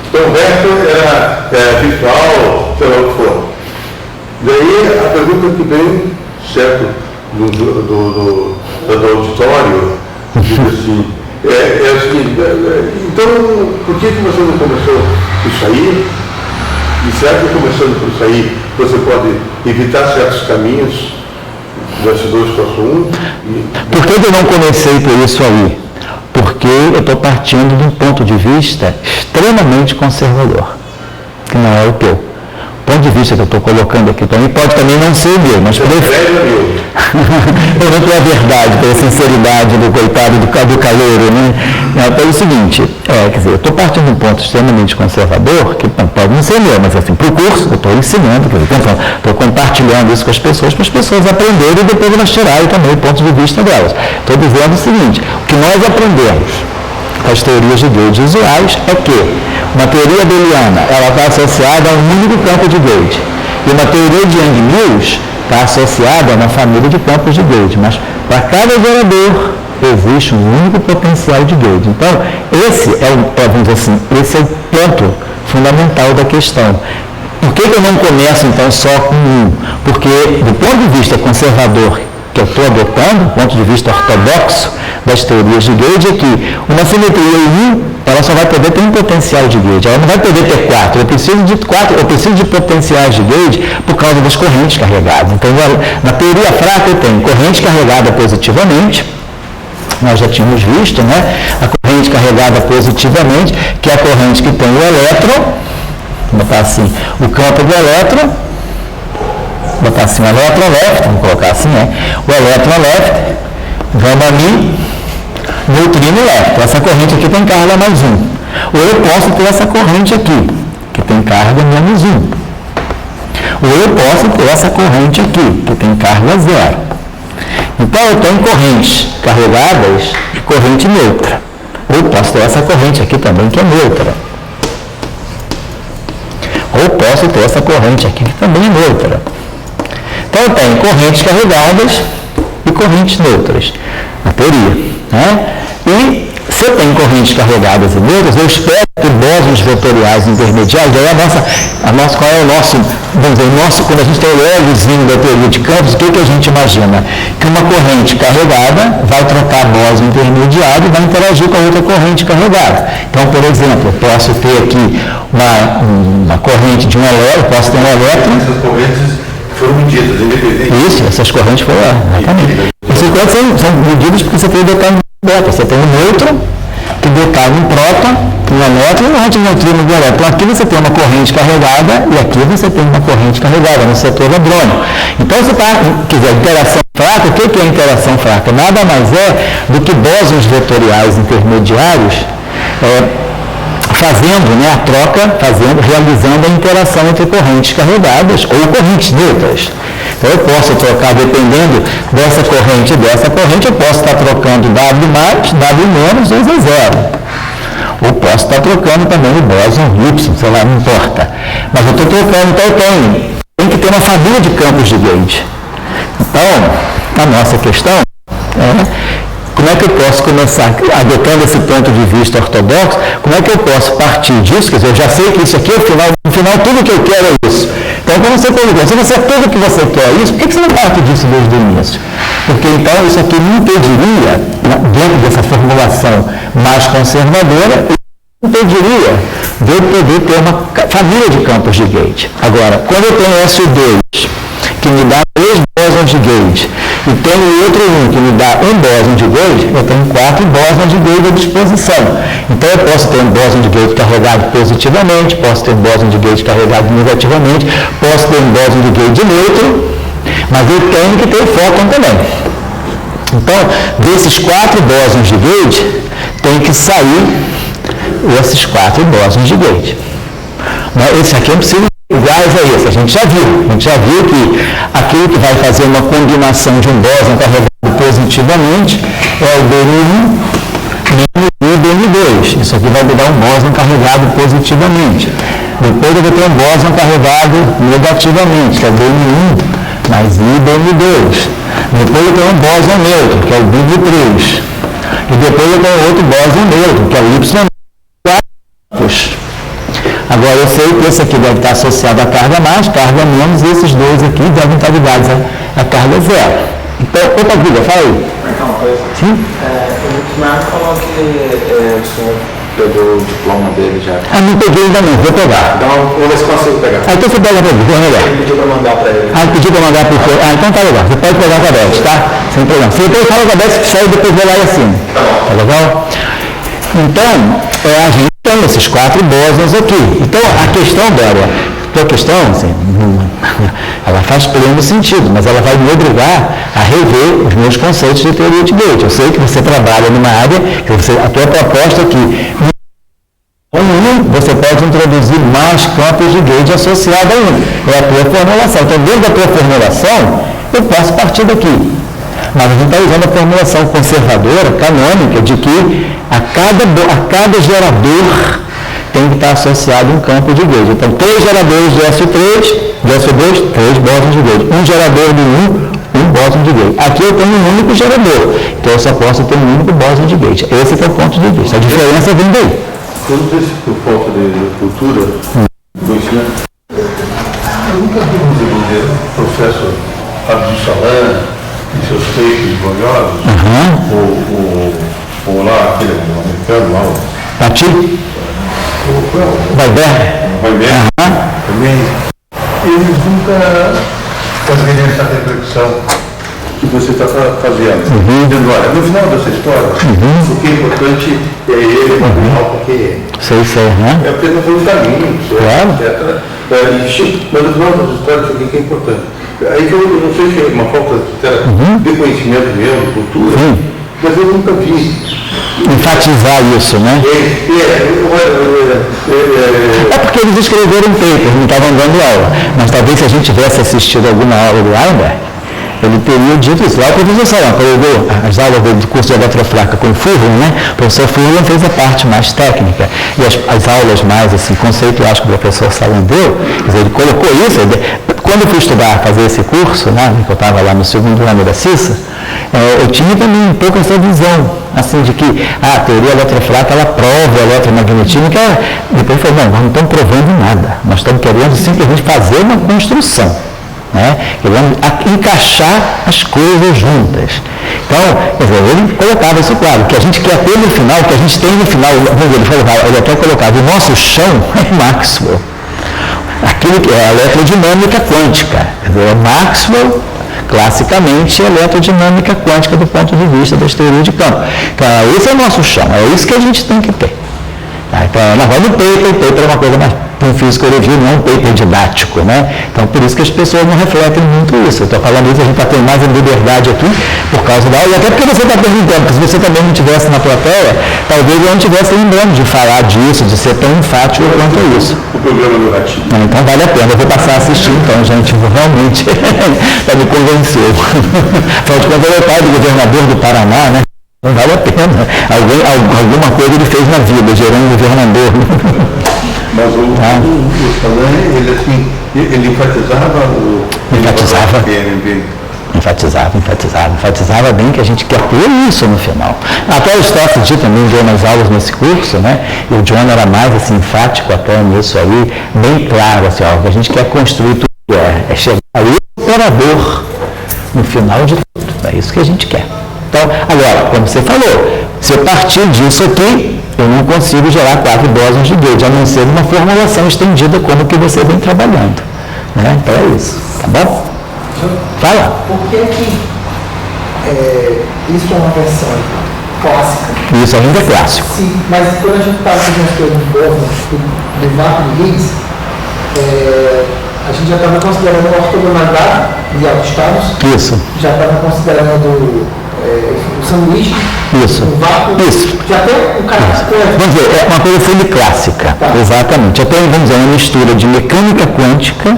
Então o resto era virtual, sei lá o que for. Daí a pergunta que vem, certo, do auditório, diz assim, é o seguinte, então por que você não começou isso aí? E será que começando por isso aí você pode evitar certos caminhos do S2 passo 1? Por que eu não comecei por isso aí? Porque eu estou partindo de um ponto de vista extremamente conservador, que não é o teu. O ponto de vista que eu estou colocando aqui para mim pode também não ser o meu, mas eu não tenho a verdade, pela sinceridade do coitado do calouro, né? É o seguinte, quer dizer, eu estou partindo de um ponto extremamente conservador, que pode não ser meu, mas assim, para o curso eu estou ensinando, estou compartilhando isso com as pessoas, para as pessoas aprenderem e depois elas tirarem também o ponto de vista delas. Estou dizendo o seguinte, o que nós aprendemos com as teorias de Gauge usuais é que uma teoria booleana ela está associada a um único campo de Gauge e uma teoria de Yang-Mills está associada a uma família de campos de Gauge, mas para cada gerador existe um único potencial de Gauge. Então, esse é o ponto fundamental da questão. Por que eu não começo então só com um? Porque do ponto de vista conservador que eu estou adotando, do ponto de vista ortodoxo das teorias de Gauge, é que uma simetria em 1 ela só vai poder ter um potencial de Gauge, ela não vai poder ter 4. Eu preciso de potenciais de Gauge por causa das correntes carregadas. Então, na teoria fraca eu tenho corrente carregada positivamente, nós já tínhamos visto, né? A corrente carregada positivamente, que é a corrente que tem o elétron, vou botar assim, o campo do elétron, vou botar assim, o elétron left, vamos colocar assim, o elétron left, gamma-mi, neutrino left. Essa corrente aqui tem carga mais 1. Ou eu posso ter essa corrente aqui, que tem carga menos 1. Ou eu posso ter essa corrente aqui, que tem carga 0. Então eu tenho correntes carregadas e corrente neutra. Ou posso ter essa corrente aqui também, que é neutra. Ou posso ter essa corrente aqui, que também é neutra. Então eu tenho correntes carregadas e correntes neutras, na teoria, né? E se eu tenho correntes carregadas e neutras, eu espero que bósons vetoriais intermediários, aí qual é o nosso, vamos dizer, quando a gente tem o egozinho da teoria de campos, o que a gente imagina? Que uma corrente carregada vai trocar bóson intermediário e vai interagir com a outra corrente carregada. Então, por exemplo, eu posso ter aqui uma corrente de um elétron, posso ter um elétron. Essas correntes foram medidas, independente. Isso, essas correntes foram, exatamente. Essas correntes são medidas porque você tem detalhe beta, você tem um nêutron que detalha um próton, um elétron e um antineutrino do elétron. Aqui você tem uma corrente carregada e aqui você tem uma corrente carregada no setor hadrônico. Então, se quiser interação fraca, o que é interação fraca? Nada mais é do que bósons vetoriais intermediários fazendo, né, a troca, realizando a interação entre correntes carregadas ou correntes neutras. Então eu posso trocar, dependendo dessa corrente e dessa corrente, eu posso estar trocando W mais, W menos, 2 a 0. Ou posso estar trocando também o bóson Y, sei lá, não importa. Mas eu estou trocando, então eu tenho que ter uma família de campos de Gauge. Então, a nossa questão como é que eu posso começar, adotando esse ponto de vista ortodoxo, como é que eu posso partir disso? Quer dizer, eu já sei que isso aqui, no final tudo que eu quero é isso. Então, quando você pergunta, se você tudo que você quer é isso, por que você não parte disso desde o início? Porque, então, isso aqui me impediria, dentro dessa formulação mais conservadora, impediria de eu poder ter uma família de campos de Gauge. Agora, quando eu tenho S2, que me dá 3 bósons de Gauge, e tenho outro que me dá um bóson de Gauge, eu tenho 4 bósons de Gauge à disposição. Então eu posso ter um bóson de Gauge carregado positivamente, posso ter um bóson de Gauge carregado negativamente, posso ter um bóson de Gauge neutro, mas eu tenho que ter o fóton também. Então, desses 4 bósons de Gauge, tem que sair esses 4 bósons de Gauge. Esse aqui eu preciso iguais a esse, a gente já viu que aquilo que vai fazer uma combinação de um bóson carregado positivamente é o BN1 menos o BN2. Isso aqui vai me dar um bóson carregado positivamente. Depois eu vou ter um bóson carregado negativamente, que é BN1 mais IBN2. Depois eu tenho um bóson neutro, que é o BN3. E depois eu tenho outro bóson neutro, que é o Y4. Agora eu sei que esse aqui deve estar associado à carga mais, carga menos, e esses dois aqui devem estar ligados à carga zero. Então, outra dúvida, fala aí. Então, sim? O Marco falou que o senhor pegou o diploma dele já. Não peguei ainda não, vou pegar. Então, vou ver se consigo pegar. Então você pega para mim, vou melhor. Ele pediu para mandar para ele. Ele pediu para mandar para o senhor. Então tá legal, você pode pegar com a Beth, tá? Sem problema. Se depois fala com a Beth, sai e depois vou lá e assino. Tá legal? Então, a gente tem esses 4 bósons aqui. Então, a questão dela, assim, ela faz pleno sentido, mas ela vai me obrigar a rever os meus conceitos de teoria de gate. Eu sei que você trabalha numa área, que a tua proposta é que você pode introduzir mais campos de gate associado a um. É a tua formulação. Então, dentro da tua formulação, eu posso partir daqui. Mas a gente está usando a formulação conservadora, canônica, de que a cada gerador tem que estar associado um campo de gauge. Então, 3 geradores de SO3, de SO2, 3 bósons de gauge. Um gerador de um bóson de gauge. Aqui eu tenho um único gerador, então eu só posso ter um único bóson de gauge. Esse é o ponto de vista. A diferença vem daí. Eu não sei se por falta de cultura, conhecimento, eu nunca vi um desenvolver o professor Abdul Salam e seus feitos gloriosos, ou lá, aquele americano lá, Pati? Vai bem? Também, eles nunca conseguiram essa reflexão que você está fazendo. Dizendo, olha, no final dessa história, o que é importante é ele, porque Sei, né? é porque não foi um caminho, Claro. etc. Mas no final dessa história, o que é importante? Aí que eu não sei se é uma falta de conhecimento mesmo, de cultura, mas eu nunca vi. Enfatizar isso, né? É porque eles escreveram paper, não estavam dando aula. Mas talvez se a gente tivesse assistido alguma aula do Weinberg, ele teria dito isso. Lá o professor Salão, quando eu dou as aulas do curso de eletroflaca com o Furlan, né? O professor Furlan fez a parte mais técnica. E as aulas mais assim, conceituais que o professor Salão deu, quer dizer, ele colocou isso. Quando eu fui estudar, fazer esse curso, né, que eu estava lá no 2º ano da CISA, eu tinha também um pouco essa visão, assim, de que a teoria eletroflaca, ela prova a eletromagnetismo, que depois falou, não, nós não estamos provando nada, nós estamos querendo simplesmente fazer uma construção, né, querendo encaixar as coisas juntas. Então, quer dizer, ele colocava isso claro, o que a gente quer ter no final, o que a gente tem no final, ele falou, ele até colocava, o nosso chão é Maxwell. Aquilo que é a eletrodinâmica quântica. Maxwell, classicamente, é elerodinâmica quântica do ponto de vista das teorias de campo. Então, esse é o nosso chão, é isso que a gente tem que ter. Então, nós vamos no paper é uma coisa mais um físico review, não um paper didático, né? Então, por isso que as pessoas não refletem muito isso. Eu estou falando isso, a gente está tendo mais liberdade aqui por causa da aula, e até porque você está perguntando, porque se você também não estivesse na plateia, talvez eu não estivesse lembrando de falar disso, de ser tão enfático quanto isso. O programa do Ratinho. Então, vale a pena. Eu vou passar a assistir, então, gente, realmente, para me convencer. Afinal de contas, ele é o pai do governador do Paraná, né? Não vale a pena. Alguma coisa ele fez na vida, gerando governador. Mas o Salam, ele assim, ele enfatizava o... Enfatizava bem que a gente quer ter isso no final. Até o Stoffel também deu umas aulas nesse curso, né? E o John era mais assim, enfático até nisso aí, bem claro, assim, ó, que a gente quer construir tudo, é chegar aí o operador no final de tudo. É isso que a gente quer. Então, agora, como você falou, se eu partir disso aqui, eu não consigo gerar 4 bósons de gauge, a não ser uma formulação estendida como que você vem trabalhando. Né? Então é isso, tá bom? Fala. Por que isso é uma versão clássica? Isso ainda é clássico. Sim, mas quando a gente está fazendo as coisas do vácuo de Higgs, a gente já estava considerando a ortogonalidade de autoestados. Isso. Já estava considerando o sanduíche. Isso. O vácuo. Isso. Já tem um cara. Vamos dizer, é uma coisa semi-clássica. Tá. Exatamente. Eu tenho, vamos dizer, uma mistura de mecânica quântica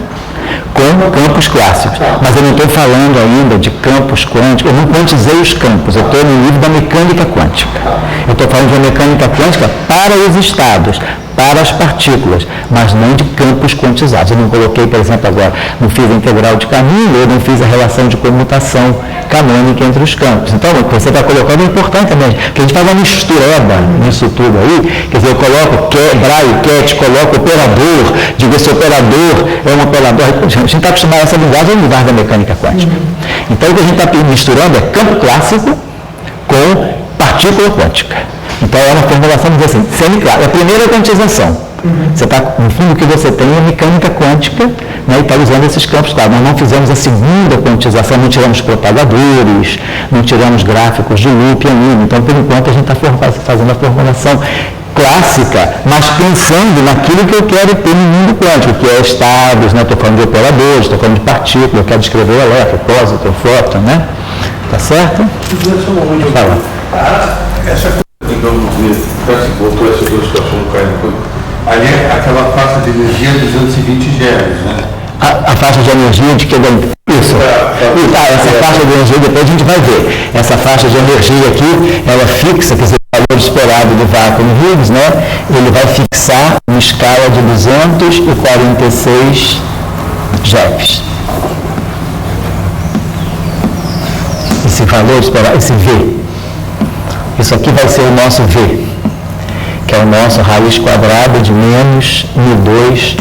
com campos clássicos. Tá. Mas eu não estou falando ainda de campos quânticos, eu não quantizei os campos, eu estou no nível da mecânica quântica. Tá. Eu estou falando de uma mecânica quântica para os estados. para as partículas, mas não de campos quantizados. Eu não coloquei, por exemplo, agora, não fiz a integral de caminho, eu não fiz a relação de comutação canônica entre os campos. Então, o que você está colocando é importante também, porque a gente faz uma mistureba nisso tudo aí, quer dizer, eu coloco braille, cat, coloco operador, digo, esse operador é um operador, a gente está acostumado a essa linguagem, é a linguagem da mecânica quântica. Então, o que a gente está misturando é campo clássico com partícula quântica. Então, é uma formulação, vamos dizer assim, semi-clássica. A primeira é a quantização. Você está, no fundo, o que você tem é mecânica quântica, né, e está usando esses campos claros. Nós não fizemos a segunda quantização, não tiramos propagadores, não tiramos gráficos de loop ainda. Então, por enquanto, a gente está fazendo a formulação clássica, mas pensando naquilo que eu quero ter no mundo quântico, que é estados, né? Estou falando de operadores, estou falando de partículas, eu quero descrever o elétron, pósitron, fóton, né? Tá certo? Fala. Essa coisa que vamos dizer, você botou essas duas situações caindo, ali é aquela faixa de energia 220 GeV, né? A faixa de energia de que isso. Essa faixa de energia, depois a gente vai ver. Essa faixa de energia aqui, ela fixa, quer dizer, o valor esperado do vácuo no Higgs, né? Ele vai fixar uma escala de 246 GeV. Esse valor esperado, esse V. Isso aqui vai ser o nosso V, que é o nosso raiz quadrada de menos μ2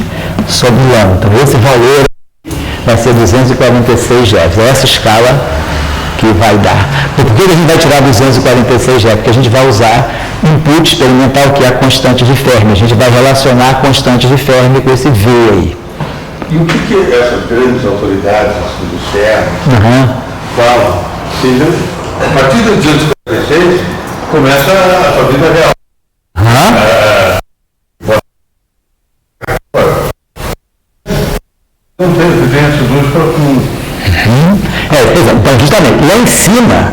sobre λ. Então, esse valor vai ser 246 GeV. É essa escala que vai dar. Por que a gente vai tirar 246 GeV? Porque a gente vai usar input experimental, que é a constante de Fermi. A gente vai relacionar a constante de Fermi com esse V aí. E o que essas grandes autoridades do CERN falam? A partir de 246, começa a sua vida real. Não tem evidência dos profundos. Então, justamente, lá em cima,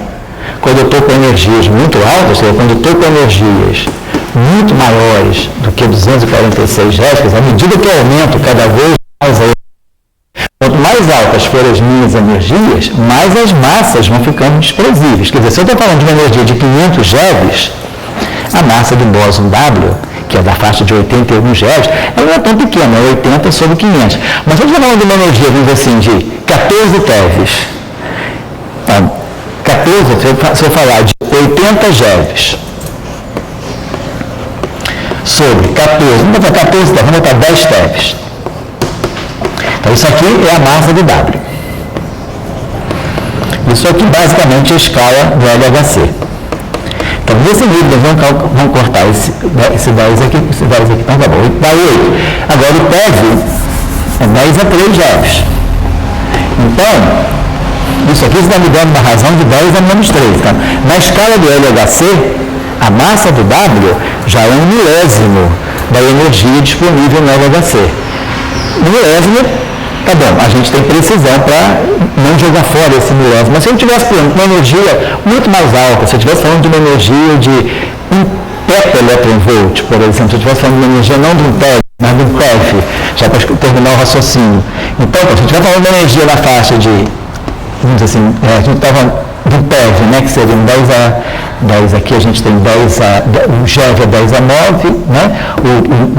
quando eu estou com energias muito altas, quando eu estou com energias muito maiores do que 246 GeV, à medida que eu aumento cada vez mais, quanto mais altas forem as minhas energias, mais as massas vão ficando desprezíveis. Quer dizer, se eu estou falando de uma energia de 500 GeV, a massa do bóson W, que é da faixa de 81 GeV, ela não é tão pequena, é 80 sobre 500. Mas se eu estou falando de uma energia, vamos dizer assim, de 14 TeV, 14, se eu falar de 80 GeV sobre 14, vamos botar 14 TeV, vamos botar 10 TeV. Então, isso aqui é a massa do W. Isso aqui, basicamente, é a escala do LHC. Então, nesse nível, nós vamos cortar esse 10 aqui, então tá bom, dá 8. Agora, o TeV é 10 a 3 GeV. Então, isso aqui está me dando uma razão de 10 a menos 3. Então, na escala do LHC, a massa do W já é 1/1000 da energia disponível no LHC. 1/1000, tá bom, a gente tem precisão para não jogar fora esse 1/1000. Mas se eu estivesse falando de uma energia muito mais alta, se eu estivesse falando de uma energia de 1 petaelectronvolt, por exemplo, se eu estivesse falando de uma energia não de um TeV, mas de um TeV, já para terminar o raciocínio. Então, se eu estiver falando de uma energia na faixa de, vamos dizer assim, a gente estava do TeV, né, que seria 10 aqui a gente tem 10 a, o GeV é 10 a 9, né,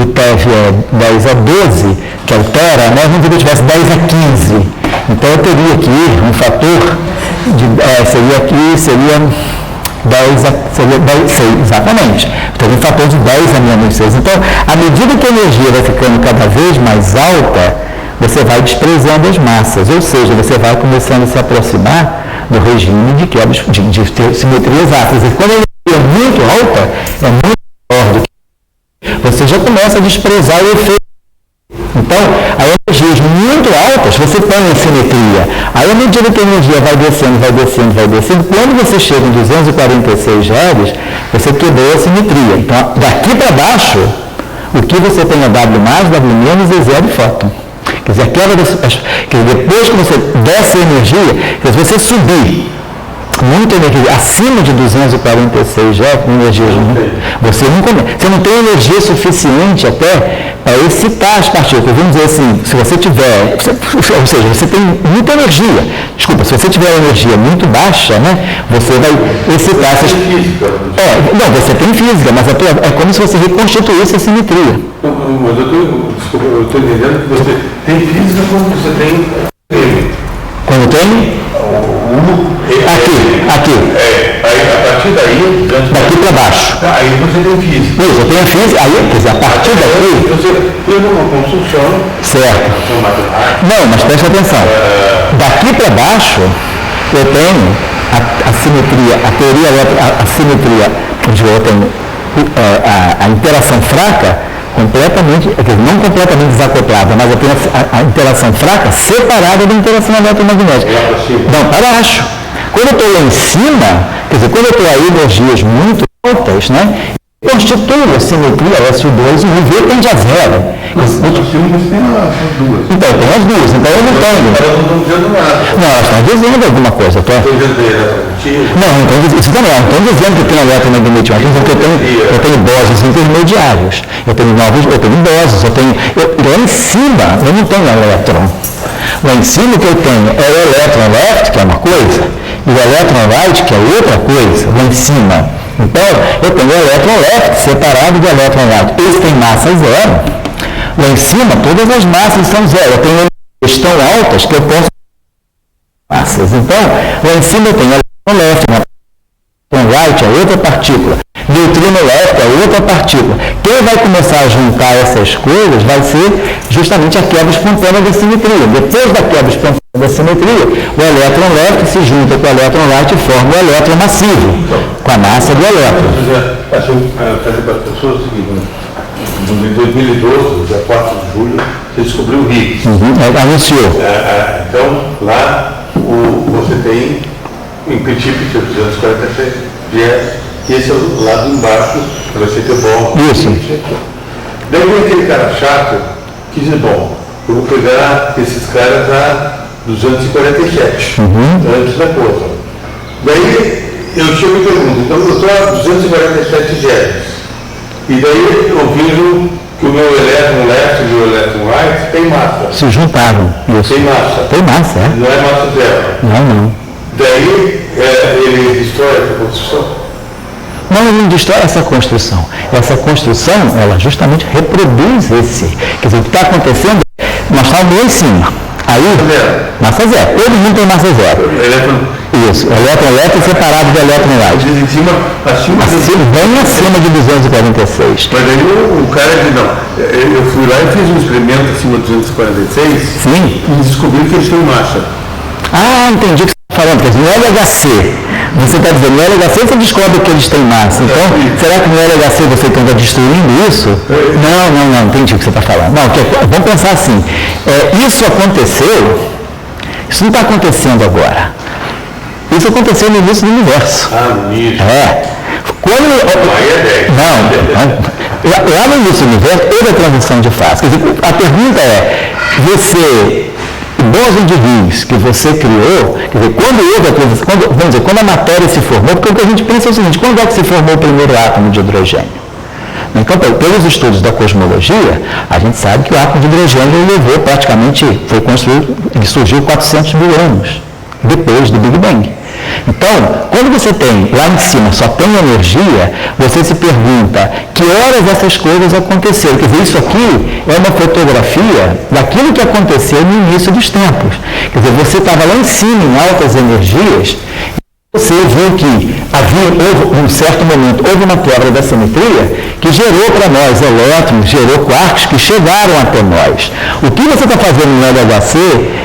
o TeV é 10 a 12, que é o Tera, né, vamos dizer que eu tivesse 10 a 15. Então eu teria aqui um fator de, seria 6, exatamente. Então um fator de 10 a menos 6. Então, à medida que a energia vai ficando cada vez mais alta, você vai desprezando as massas, ou seja, você vai começando a se aproximar do regime de quebra de simetria exata. E quando a energia é muito alta, é muito maior do que você já começa a desprezar o efeito. Então, a energias muito altas, você põe em simetria. Aí, à medida que a energia vai descendo, quando você chega em 246 GeV, você quebrou a simetria. Então, daqui para baixo, o que você tem é W+, W- e zero fóton. Quer dizer, depois que você desce a energia, se você subir muita energia acima de 246 GeV, você não tem energia suficiente até excitar as partículas. Vamos dizer assim, se você tiver, ou seja, você tem muita energia. Desculpa, se você tiver uma energia muito baixa, né, você vai excitar essas... Não, você tem física, mas é como se você reconstituísse a simetria. Mas eu estou entendendo que você tem física quando você tem... Quando tem? Aqui. Aí, a partir daí... Daqui para baixo. Aí você tem física. Isso, eu tenho a física, aí, quer dizer, a partir daqui... Você fez uma construção... Certo. Não, mas presta atenção. Daqui para baixo, eu tenho a simetria, a teoria, a simetria, eu tenho a interação fraca, completamente, não completamente desacoplada, mas eu tenho a interação fraca separada da interação eletromagnética. Não, para baixo. Quando eu estou lá em cima, quer dizer, quando eu estou a energias muito altas, né, constitui a simetria S2 e o V tende a zero. Então, tem as duas, então eu não tenho. Elas não estão dizendo nada. Não, elas estão dizendo alguma coisa. Não estão dizendo que tem eletromagnetismo, estão dizendo que eu tenho bósons intermediários, eu tenho bósons, lá em cima eu não tenho elétron. Lá em cima o que eu tenho é o elétron left, que é uma coisa, e o elétron right, que é outra coisa, lá em cima. Então, eu tenho o elétron left separado do elétron right. Esse tem massa zero. Lá em cima, todas as massas são zero. Eu tenho energias tão altas que eu posso massas. Então, lá em cima eu tenho elétron left, elétron right é outra partícula. Neutrino left é outra partícula. Quem vai começar a juntar essas coisas vai ser justamente a quebra espontânea da simetria. Depois da quebra espontânea da simetria, o elétron left se junta com o elétron right e forma o elétron massivo, com a massa do elétron. Eu falei para as pessoas o seguinte, em 2012, dia 4 de julho, você descobriu o Higgs. Anunciou. Então, lá você tem, em princípio, 247 viés, e esse é o lado embaixo, que vai ser teu bom. Isso. Daí vem aquele cara chato que diz, bom, eu vou pegar esses caras a 247, antes da coisa. Daí eu chego e pergunto, então eu estou a 247 genes. E daí eu vejo que o meu elétron left e o meu elétron right tem massa. Se juntaram. Isso. Tem massa. Tem massa, é? Não é massa zero. Não. Daí ele destrói essa construção. Não, ele não destrói essa construção. Essa construção, ela justamente reproduz esse. Quer dizer, o que está acontecendo, nós estamos lá em cima. Aí, massa zero. Todo mundo tem massa zero. Isso. O elétron left é separado do elétron right. Em cima, bem acima de 246. Mas aí o cara diz, não, eu fui lá e fiz um experimento acima de 246. Sim. E descobri que eles têm massa. Ah, entendi o que você está falando, porque no LHC, você está dizendo, no LHC você descobre que eles têm massa. Então, será que no LHC você está destruindo isso? Não, entendi o que você está falando. Não, vamos pensar assim, isso aconteceu, isso não está acontecendo agora. Isso aconteceu no início do universo. No início. Quando... Lá no início do universo, houve a transição de fase. Quer dizer, a pergunta é, o bóson de Higgs que você criou, quer dizer, quando houve a transição, quando a matéria se formou, porque o que a gente pensa é o seguinte, quando é que se formou o primeiro átomo de hidrogênio? Então, pelos estudos da cosmologia, a gente sabe que o átomo de hidrogênio levou praticamente, foi construído, ele surgiu 400 mil anos depois do Big Bang. Então, quando você tem lá em cima só tem energia, você se pergunta que horas essas coisas aconteceram. Quer dizer, isso aqui é uma fotografia daquilo que aconteceu no início dos tempos. Quer dizer, você estava lá em cima em altas energias, você viu que houve, em certo momento, houve uma quebra da simetria que gerou para nós elétrons, gerou quarks que chegaram até nós. O que você está fazendo no LHC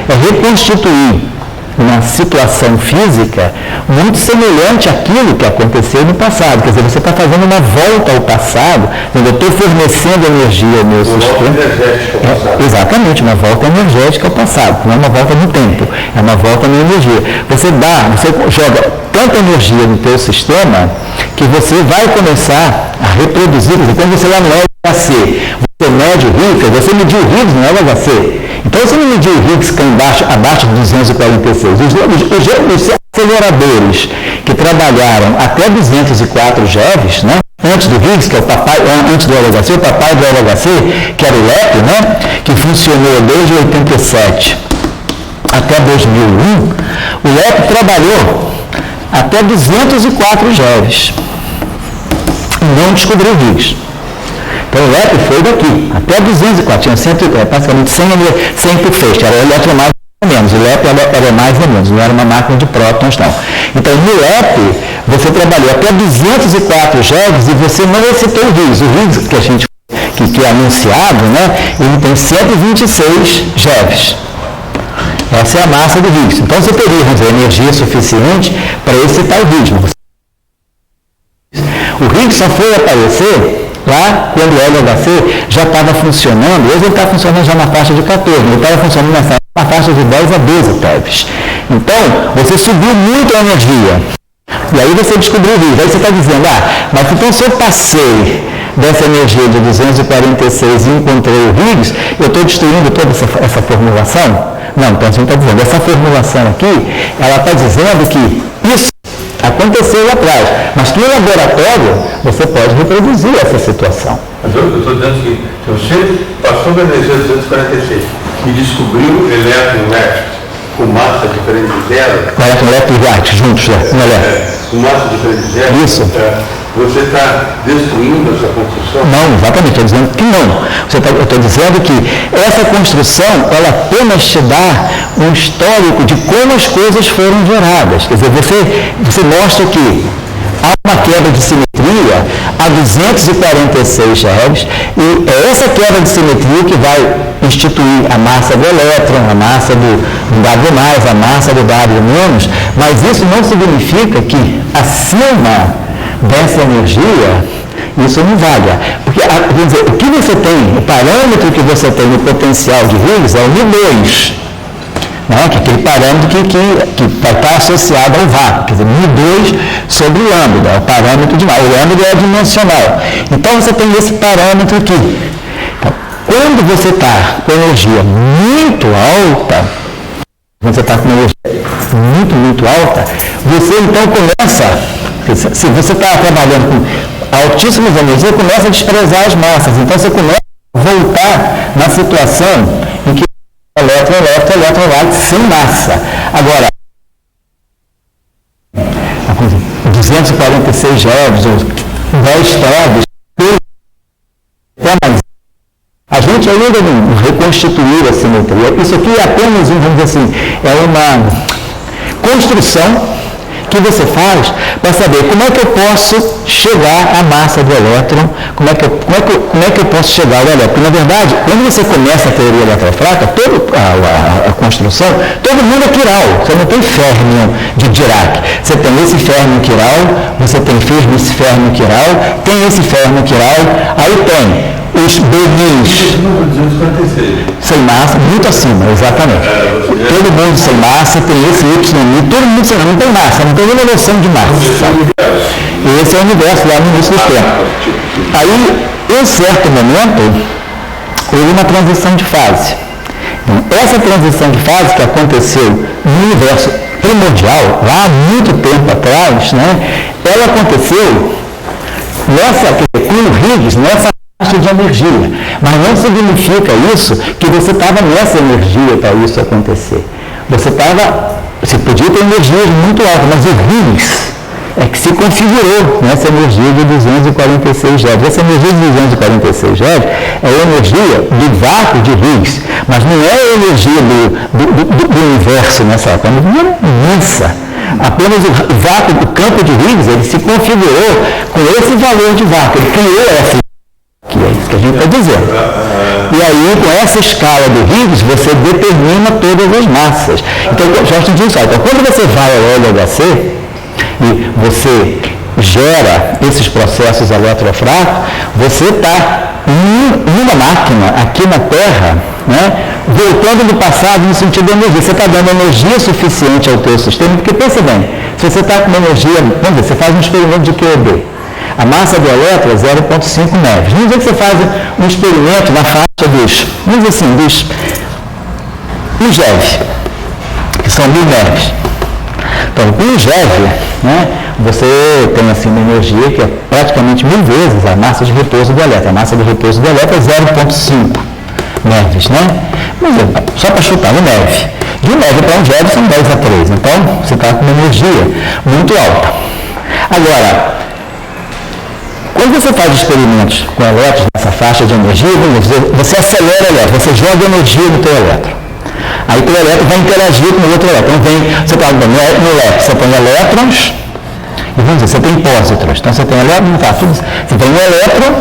é reconstituir uma situação física muito semelhante àquilo que aconteceu no passado. Quer dizer, você está fazendo uma volta ao passado, quando eu estou fornecendo energia ao meu sistema. Exatamente, uma volta energética ao passado. Não é uma volta no tempo, é uma volta na energia. Você joga tanta energia no teu sistema que você vai começar a reproduzir. Quer dizer, quando você lá no LHC, você mede o Higgs, você mediu o Higgs no LHC. Então, você não mediu o Higgs que está abaixo de 246. Os aceleradores que trabalharam até 204 GeVs, né, antes do Higgs, que é o papai, antes do LHC, o papai do LHC, que era o LEP, né, que funcionou desde 87 até 2001, o LEP trabalhou até 204 GeVs e não descobriu o Higgs. Então o LEP foi daqui, até 204, tinha praticamente 100 por feixe, era o elétron mais ou menos, o LEP era mais ou menos, não era uma máquina de prótons não. Então no LEP você trabalhou até 204 GeVs e você não excitou o Higgs. O Higgs que é anunciado, né, ele tem 126 GeVs. Essa é a massa do Higgs. Então você teria, vamos dizer, energia suficiente para excitar o Higgs. O Higgs só foi aparecer lá quando o LHC já estava funcionando. Hoje ele está funcionando já na faixa de 14, ele estava funcionando na faixa de 10 a 12 TeVs. Então, você subiu muito a energia. E aí você descobriu o Higgs. Aí você está dizendo, mas então se eu passei dessa energia de 246 e encontrei o Higgs, eu estou destruindo toda essa formulação? Não, então você não está dizendo. Essa formulação aqui, ela está dizendo que isso aconteceu lá atrás, mas que no laboratório você pode reproduzir essa situação. Mas eu estou dizendo que se você passou da energia de 246 e descobriu elétron left com massa diferente de zero... Elétron left e right, juntos, com massa diferente de zero... Isso. Você está destruindo essa construção? Não, exatamente, estou dizendo que não. Eu estou dizendo que essa construção, ela apenas te dá um histórico de como as coisas foram geradas. Quer dizer, você mostra que há uma quebra de simetria a 246 GeVs e é essa quebra de simetria que vai instituir a massa do elétron, a massa do W+, a massa do W-, mas isso não significa que acima dessa energia, isso não vale. Porque, quer dizer, o que você tem, o parâmetro que você tem no potencial de Higgs é o μ2, né? Que é aquele parâmetro que vai estar associado ao vácuo, quer dizer, μ2 sobre lambda, é o parâmetro de o lambda é dimensional. Então você tem esse parâmetro aqui. Então, quando você está com energia muito alta, muito alta, você então começa. Se você está trabalhando com altíssimas energias, você começa a desprezar as massas. Então você começa a voltar na situação em que elétron right sem massa. Agora, 246 GeVs ou 10 TeVs, a gente ainda não reconstituiu a simetria. Isso aqui é apenas, vamos dizer assim, é uma construção que você faz para saber como é que eu posso chegar à massa do elétron, como é que eu posso chegar ao elétron. Porque, na verdade, quando você começa a teoria eletrofraca, toda a construção, todo mundo é quiral, você não tem férmio de Dirac. Você tem esse férmio quiral, você tem esse férmio quiral, tem esse férmio quiral, aí tem os Bnins sem massa, muito acima, exatamente. Todo mundo sem massa, tem esse Y, todo mundo sem massa, não tem massa, não tem nenhuma noção de massa. Esse é o universo lá no início do tempo. Aí, em certo momento, houve uma transição de fase. Então, essa transição de fase que aconteceu no universo primordial, lá há muito tempo atrás, né, ela aconteceu com o Higgs, nessa faixa de energia. Mas não significa isso que você estava nessa energia para isso acontecer. Você podia ter energias muito altas, mas o Higgs é que se configurou nessa energia de 246 GeV. Essa energia de 246 GeV é a energia do vácuo de Higgs, mas não é a energia do universo nessa época, é uma energia imensa. Apenas o vácuo, o campo de Higgs, ele se configurou com esse valor de vácuo, ele criou essa, que é isso que a gente está dizendo. E aí, com essa escala do Higgs, você determina todas as massas. Então, Jorge diz, então, quando você vai ao LHC, e você gera esses processos eletrofracos, você está numa máquina aqui na Terra, né, voltando do passado no sentido da energia. Você está dando energia suficiente ao teu sistema, porque pensa bem, se você está com uma energia, vamos ver, você faz um experimento de QED, a massa do elétron é 0,5 MeV. Vamos dizer que você faz um experimento na faixa dos, vamos dizer assim, dos 1 GeV, que são 1000 MeVs. Então, com 1 GeV, né, você tem assim uma energia que é praticamente 1000 vezes a massa de repouso do elétron. A massa de repouso do elétron é 0,5 MeV, né? Mas só para chutar, no MeV. De 1 MeV para 1 GeV são 10 a 3. Então, você está com uma energia muito alta. Agora, quando você faz experimentos com elétrons nessa faixa de energia, você acelera o elétron, você joga energia no teu elétron. Aí o teu elétron vai interagir com o outro elétron. Então, você está no elétron, você tem elétrons, e vamos dizer, você tem pósitrons. Então, você tem elétron, tá, tudo, você tem um elétron,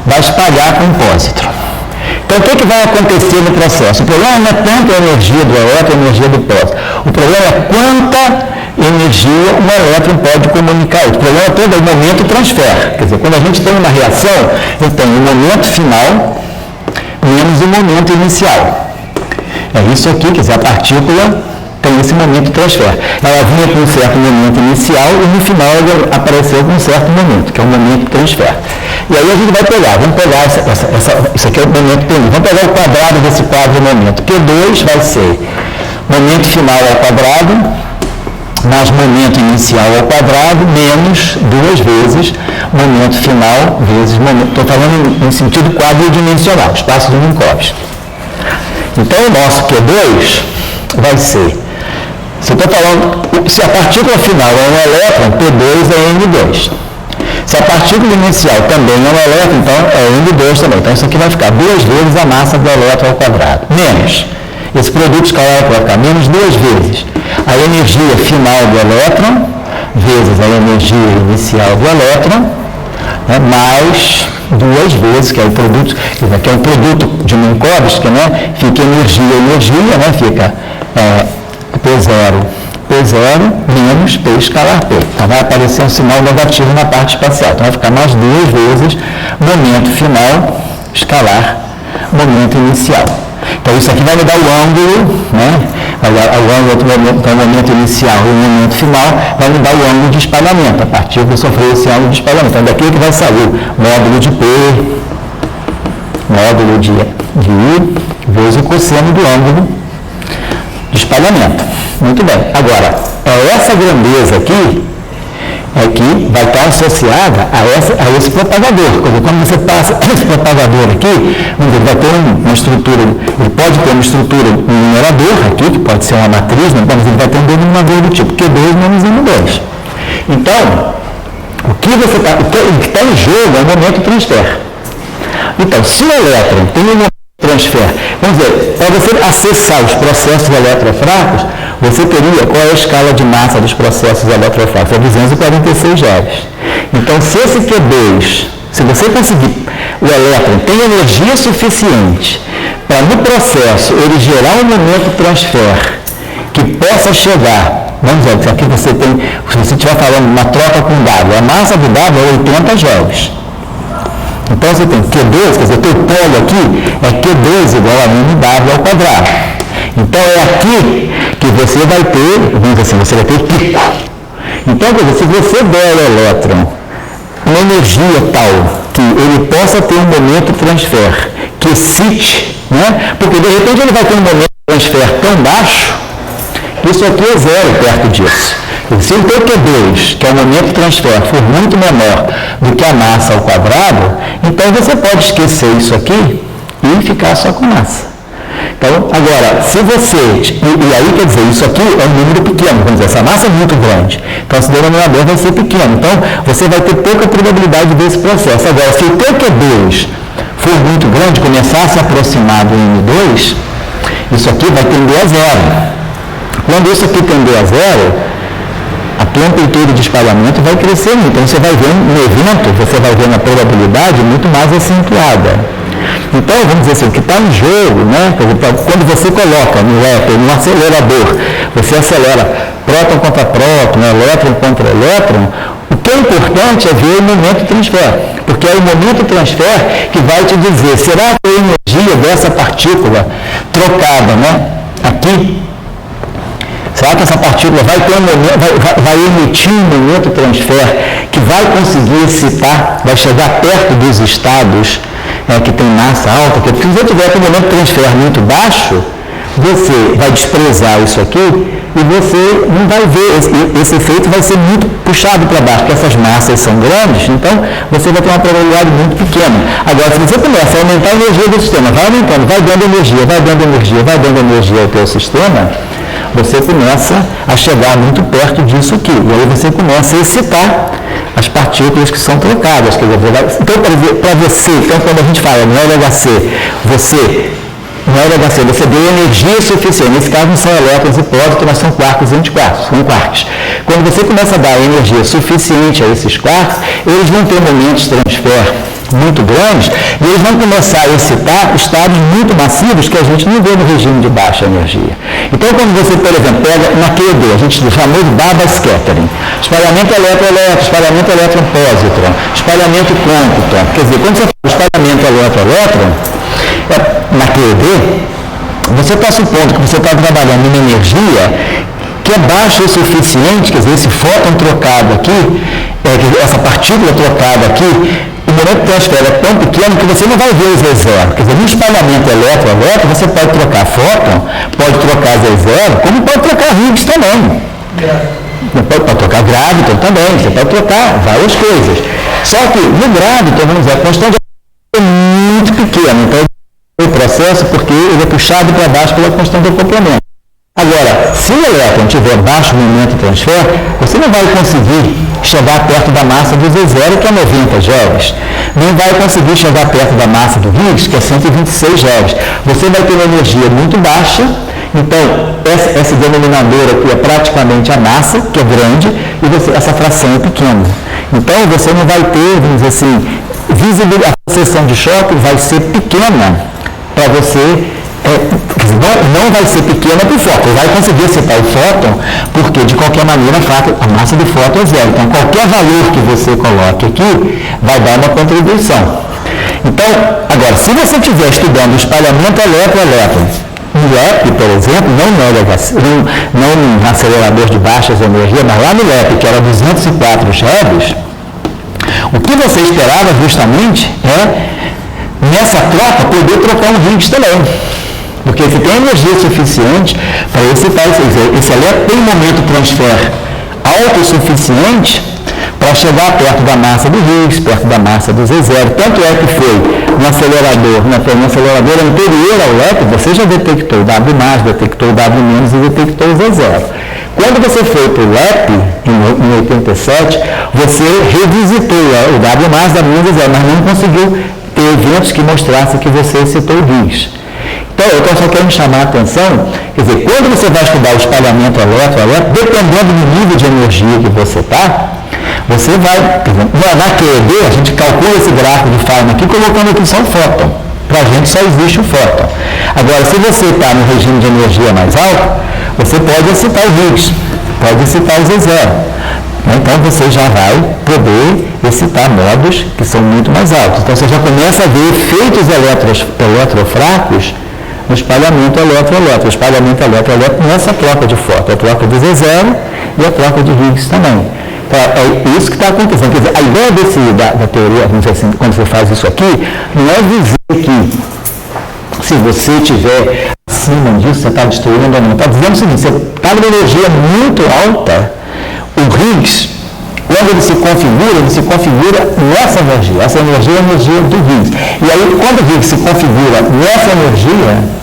vai espalhar com um pósitron. Então, o que vai acontecer no processo? O problema não é tanto a energia do elétron, a energia do pósitron. O problema é quanta energia um elétron pode comunicar. O problema todo é o momento transfer. Quer dizer, quando a gente tem uma reação, eu tenho o momento final menos o momento inicial. É isso aqui, quer dizer, a partícula tem esse momento transfer. Ela vinha com um certo momento inicial e no final ela apareceu com um certo momento, que é o momento transfer. E aí a gente vai pegar, vamos pegar isso aqui é o momento P1. Vamos pegar o quadrado desse quadro de momento. Q2 vai ser momento final ao quadrado, mais momento inicial ao quadrado, menos 2 vezes momento final vezes momento. Estou falando em sentido quadridimensional, espaço de Minkowski. Então o nosso Q2 vai ser, se eu estou falando, se a partícula final é um elétron, P2 é N2. Se a partícula inicial também é um elétron, então é N2 também. Então isso aqui vai ficar 2 vezes a massa do elétron ao quadrado. Menos. Esse produto escalar vai ficar menos 2 vezes a energia final do elétron, vezes a energia inicial do elétron, né, mais 2 vezes, que é o produto, que é o produto de Minkowski, né, fica energia, né, fica P0 menos P escalar P. Então vai aparecer um sinal negativo na parte espacial. Então vai ficar mais 2 vezes momento final escalar momento inicial. Então isso aqui vai me dar o ângulo, né? Vai dar o ângulo, então o momento inicial e o momento final vai me dar o ângulo de espalhamento. A partícula sofreu esse ângulo de espalhamento. Então daqui que vai sair o módulo de P, módulo de U, vezes o cosseno do ângulo de espalhamento. Muito bem. Agora, essa grandeza aqui é que vai estar associada a esse propagador. Quando você passa esse propagador aqui, ele vai ter uma estrutura, ele pode ter uma estrutura, um numerador aqui, que pode ser uma matriz, mas ele vai ter um denominador do tipo Q2 menos N2. Então, o que está em jogo é o momento transfer. Então, se o elétron tem um momento transfer, vamos dizer, para você acessar os processos eletrofracos, você teria qual é a escala de massa dos processos eletrofracos? É 246 GeV. Então, se esse Q2, se você conseguir, o elétron tem energia suficiente para no processo ele gerar um momento transfer que possa chegar, vamos dizer, aqui você tem, se você estiver falando uma troca com W, a massa do W é 80 GeV. Então você tem Q2, quer dizer, o teu polo aqui é Q2 igual a MW ao quadrado. Então é aqui que você vai ter, vamos dizer assim, você vai ter o pico. Então, quer dizer, se você der ao elétron uma energia tal que ele possa ter um momento transfer que excite, né? Porque de repente ele vai ter um momento transfer tão baixo, que isso aqui é zero perto disso. Se o teu Q2, que é o momento transfer, for muito menor do que a massa ao quadrado, então você pode esquecer isso aqui e ficar só com massa. Então, agora, se você, e aí quer dizer, isso aqui é um número pequeno, vamos dizer, essa massa é muito grande, então esse denominador vai ser pequeno, então você vai ter pouca probabilidade desse processo. Agora, se o teu Q2 for muito grande, começar a se aproximar do N2, isso aqui vai tender a zero. Quando isso aqui tender a zero, a tua amplitude de espalhamento vai crescer muito. Então você vai ver no evento, você vai ver uma probabilidade muito mais acentuada. Então, vamos dizer assim, o que está em jogo, né? Quando você coloca no acelerador, você acelera próton contra próton, elétron contra elétron, o que é importante é ver o momento transfer, porque é o momento transfer que vai te dizer, será que a energia dessa partícula trocada, né, aqui, será que essa partícula vai ter vai emitir um momento transfer que vai conseguir excitar, vai chegar perto dos estados que tem massa alta? Porque se você tiver com um momento transfer muito baixo, você vai desprezar isso aqui e você não vai ver, esse efeito vai ser muito puxado para baixo, porque essas massas são grandes, então você vai ter uma probabilidade muito pequena. Agora, se você começa a aumentar a energia do sistema, vai aumentando, vai dando energia, vai dando energia, vai dando energia ao teu sistema, você começa a chegar muito perto disso aqui. E aí você começa a excitar as partículas que são trocadas. Quer dizer, então, para você, então quando a gente fala no LHC, você deu energia suficiente. Nesse caso não são elétrons e prótons, mas são quarks e antiquarks, são quarks. Quando você começa a dar energia suficiente a esses quarks, eles vão ter momentos de transfer muito grandes e eles vão começar a excitar estados muito massivos que a gente não vê no regime de baixa energia. Então, quando você, por exemplo, pega na QED, a gente chama de Baba scattering, espalhamento elétron-elétron, espalhamento elétron-positron, espalhamento cômputron. Quer dizer, quando você fala espalhamento elétron-elétron, na QED, você está supondo que você está trabalhando em energia que é baixa o suficiente, quer dizer, esse fóton trocado aqui, essa partícula trocada aqui, o momento de transfer é tão pequeno que você não vai ver o Z0. Quer dizer, no espalhamento elétron-elétron, você pode trocar fóton, pode trocar Z0, como pode trocar Higgs também. Pode trocar graviton também, você pode trocar várias coisas. Só que no graviton, vamos dizer, a constante é muito pequena, então o processo, porque ele é puxado para baixo pela constante de acoplamento. Agora, se o elétron tiver baixo momento de transfer, você não vai conseguir chegar perto da massa do Z0, que é 90 GeV. Nem vai conseguir chegar perto da massa do Higgs, que é 126 GeV. Você vai ter uma energia muito baixa, então esse denominador aqui é praticamente a massa, que é grande, e essa fração é pequena. Então você não vai ter, vamos dizer assim, visibilidade, a sucessão de choque vai ser pequena para você. Não vai ser pequena para o fóton, vai conseguir excitar o fóton, porque de qualquer maneira a massa do fóton é zero. Então qualquer valor que você coloque aqui vai dar uma contribuição. Então, agora, se você estiver estudando o espalhamento elétron-elétron, no LEP, por exemplo, não no acelerador de baixas energias, mas lá no LEP, que era 204 GeV, o que você esperava justamente é, nessa troca, poder trocar um Higgs também. Porque se tem energia suficiente para excitar esse elétron, tem um momento de transfer alto o suficiente para chegar perto da massa do Higgs, perto da massa do Z0. Tanto é que foi no acelerador anterior ao LEP, você já detectou o W+, detectou o W- e detectou o Z0. Quando você foi para o LEP, em 87, você revisitou o W+, W- e Z0, mas não conseguiu ter eventos que mostrassem que você excitou o Higgs. Então, eu só quero chamar a atenção, quer dizer, quando você vai estudar o espalhamento elétron-elétron, dependendo do nível de energia que você está, você vai, por exemplo, na QED, a gente calcula esse gráfico de Feynman aqui, colocando aqui só o fóton. Para a gente só existe o fóton. Agora, se você está no regime de energia mais alto, você pode excitar o Higgs, pode excitar o Z0. Então, você já vai poder excitar modos que são muito mais altos. Então, você já começa a ver efeitos eletrofracos no espalhamento elétron-elétron. O espalhamento elétron-elétron nessa troca de fóton, a troca do Z0 e a troca de Higgs também. Então, é isso que está acontecendo. Quer dizer, a ideia da teoria, vamos dizer assim, quando você faz isso aqui, não é dizer que se você estiver acima disso, você está destruindo ou não. Está dizendo o seguinte, você está numa energia muito alta, o Higgs, quando ele se configura nessa energia. Essa energia é a energia do Higgs. E aí, quando o Higgs se configura nessa energia,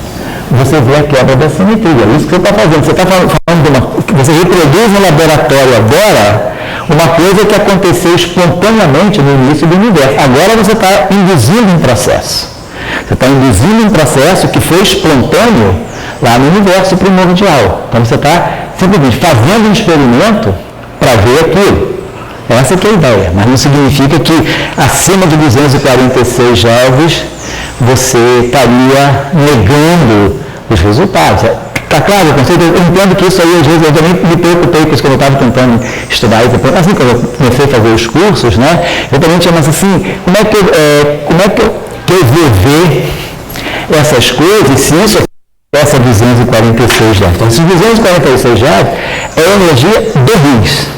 você vê a quebra da simetria. É isso que você está fazendo. Você está falando de você reproduz no laboratório agora uma coisa que aconteceu espontaneamente no início do universo. Agora você está induzindo um processo. Você está induzindo um processo que foi espontâneo lá no universo primordial. Então você está simplesmente fazendo um experimento para ver aquilo. Essa que é a ideia, mas não significa que acima de 246 GeV você estaria negando os resultados. Está claro? Eu entendo que isso aí, às vezes, eu também me preocupei com isso, quando eu estava tentando estudar isso. Assim que eu comecei a fazer os cursos, né, eu também tinha, mas assim, como é que eu vou ver essas coisas se isso essa 246 GeV? Então, esses 246 GeV é a energia do Higgs,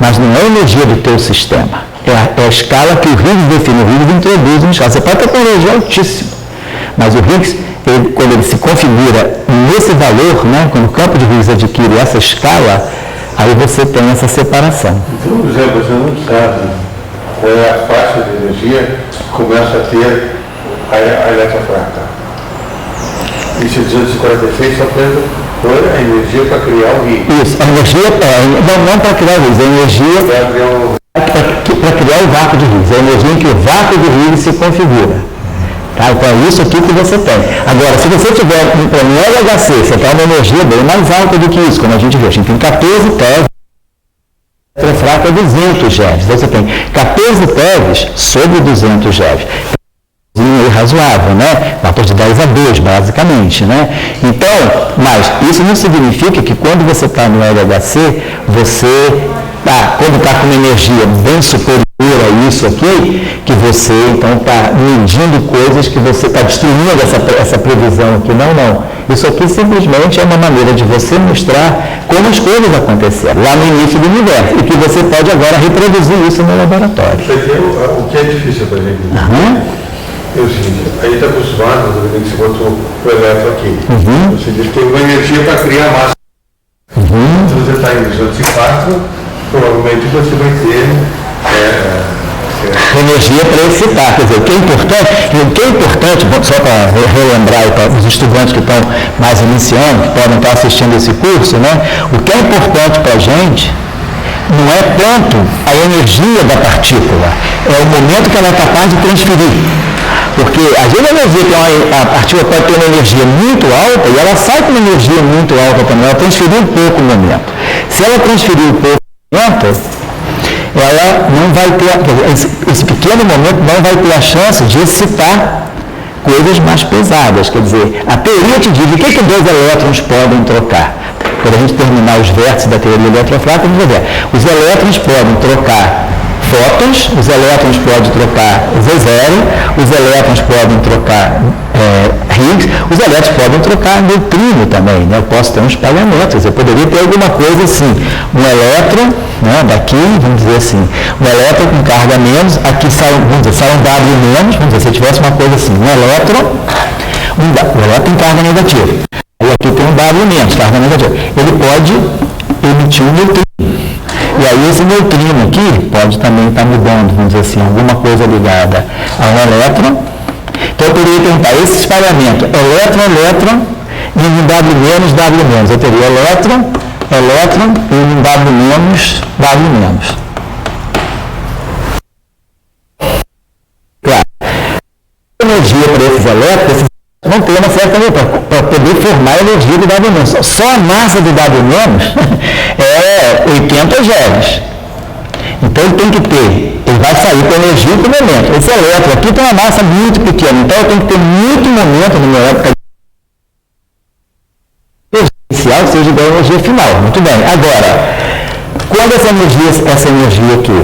mas não é a energia do teu sistema. É a escala que o Higgs define. O Higgs introduz uma escala. Você pode ter com energia altíssima, mas o Higgs quando ele se configura nesse valor, né, quando o campo de Higgs adquire essa escala, aí você tem essa separação. Então, por exemplo, você não sabe qual é a faixa de energia que começa a ter a eletrofraca. Isso é 246 só foi a energia para criar o Higgs. Isso, a energia, não para criar o Higgs, a energia para criar o vácuo de Higgs, a energia em que o vácuo de Higgs se configura. Tá? Então é isso aqui que você tem. Agora, se você tiver um LHC, você tem uma energia bem mais alta do que isso, como a gente vê. A gente tem 14 TeV, a eletrofraca é 200 GeV. Então você tem 14 TeV sobre 200 GeV. Razoável, né? Fator de 10 a 2, basicamente, né? Então, mas isso não significa que quando você está no LHC, você, quando está com uma energia bem superior a isso aqui, que você, então, está medindo coisas que você está destruindo essa previsão aqui. Não. Isso aqui simplesmente é uma maneira de você mostrar como as coisas aconteceram lá no início do universo e que você pode agora reproduzir isso no laboratório. Isso aqui o que é difícil para a gente. É o seguinte, a gente está acostumado, que você botou o elétron aqui. Você diz que tem uma energia para criar massa. Se você está em 204, provavelmente você vai ter energia para excitar. Quer dizer, o que é importante, só para relembrar para os estudantes que estão mais iniciando, que podem estar assistindo esse curso, né? O que é importante para a gente não é tanto a energia da partícula, é o momento que ela é capaz de transferir. Porque às vezes a energia a partícula pode ter uma energia muito alta e ela sai com uma energia muito alta também, ela transferiu um pouco o momento. Se ela transferir um pouco o momento, ela não vai ter, esse pequeno momento não vai ter a chance de excitar coisas mais pesadas. Quer dizer, a teoria te diz o que dois elétrons podem trocar. Quando a gente terminar os vértices da teoria eletrofrágil, a gente vai ver. Os elétrons podem trocar fótons, os elétrons podem trocar Z0, os elétrons podem trocar Higgs, os elétrons podem trocar neutrino também, né? Eu posso ter um espalhamento, eu poderia ter alguma coisa assim, um elétron, né, daqui, vamos dizer assim, um elétron com carga menos, aqui sai um W menos, vamos dizer, se eu tivesse uma coisa assim, um elétron em carga negativa, e aqui tem um W menos, carga negativa, ele pode emitir um neutrino. E aí esse neutrino aqui pode também estar mudando, vamos dizer assim, alguma coisa ligada a um elétron. Então eu poderia tentar esse espalhamento, elétron, e um W menos, W menos. Eu teria elétron, e um W menos, W menos. Claro. A energia para esses elétrons, vão ter uma certa para poder formar a energia do W menos. Só a massa do W menos é 80 GeV. Então ele tem que ter, ele vai sair com energia do momento. Esse elétron aqui tem uma massa muito pequena, então eu tenho que ter muito momento no meu época inicial, seja igual à energia final. Muito bem. Agora, quando essa energia aqui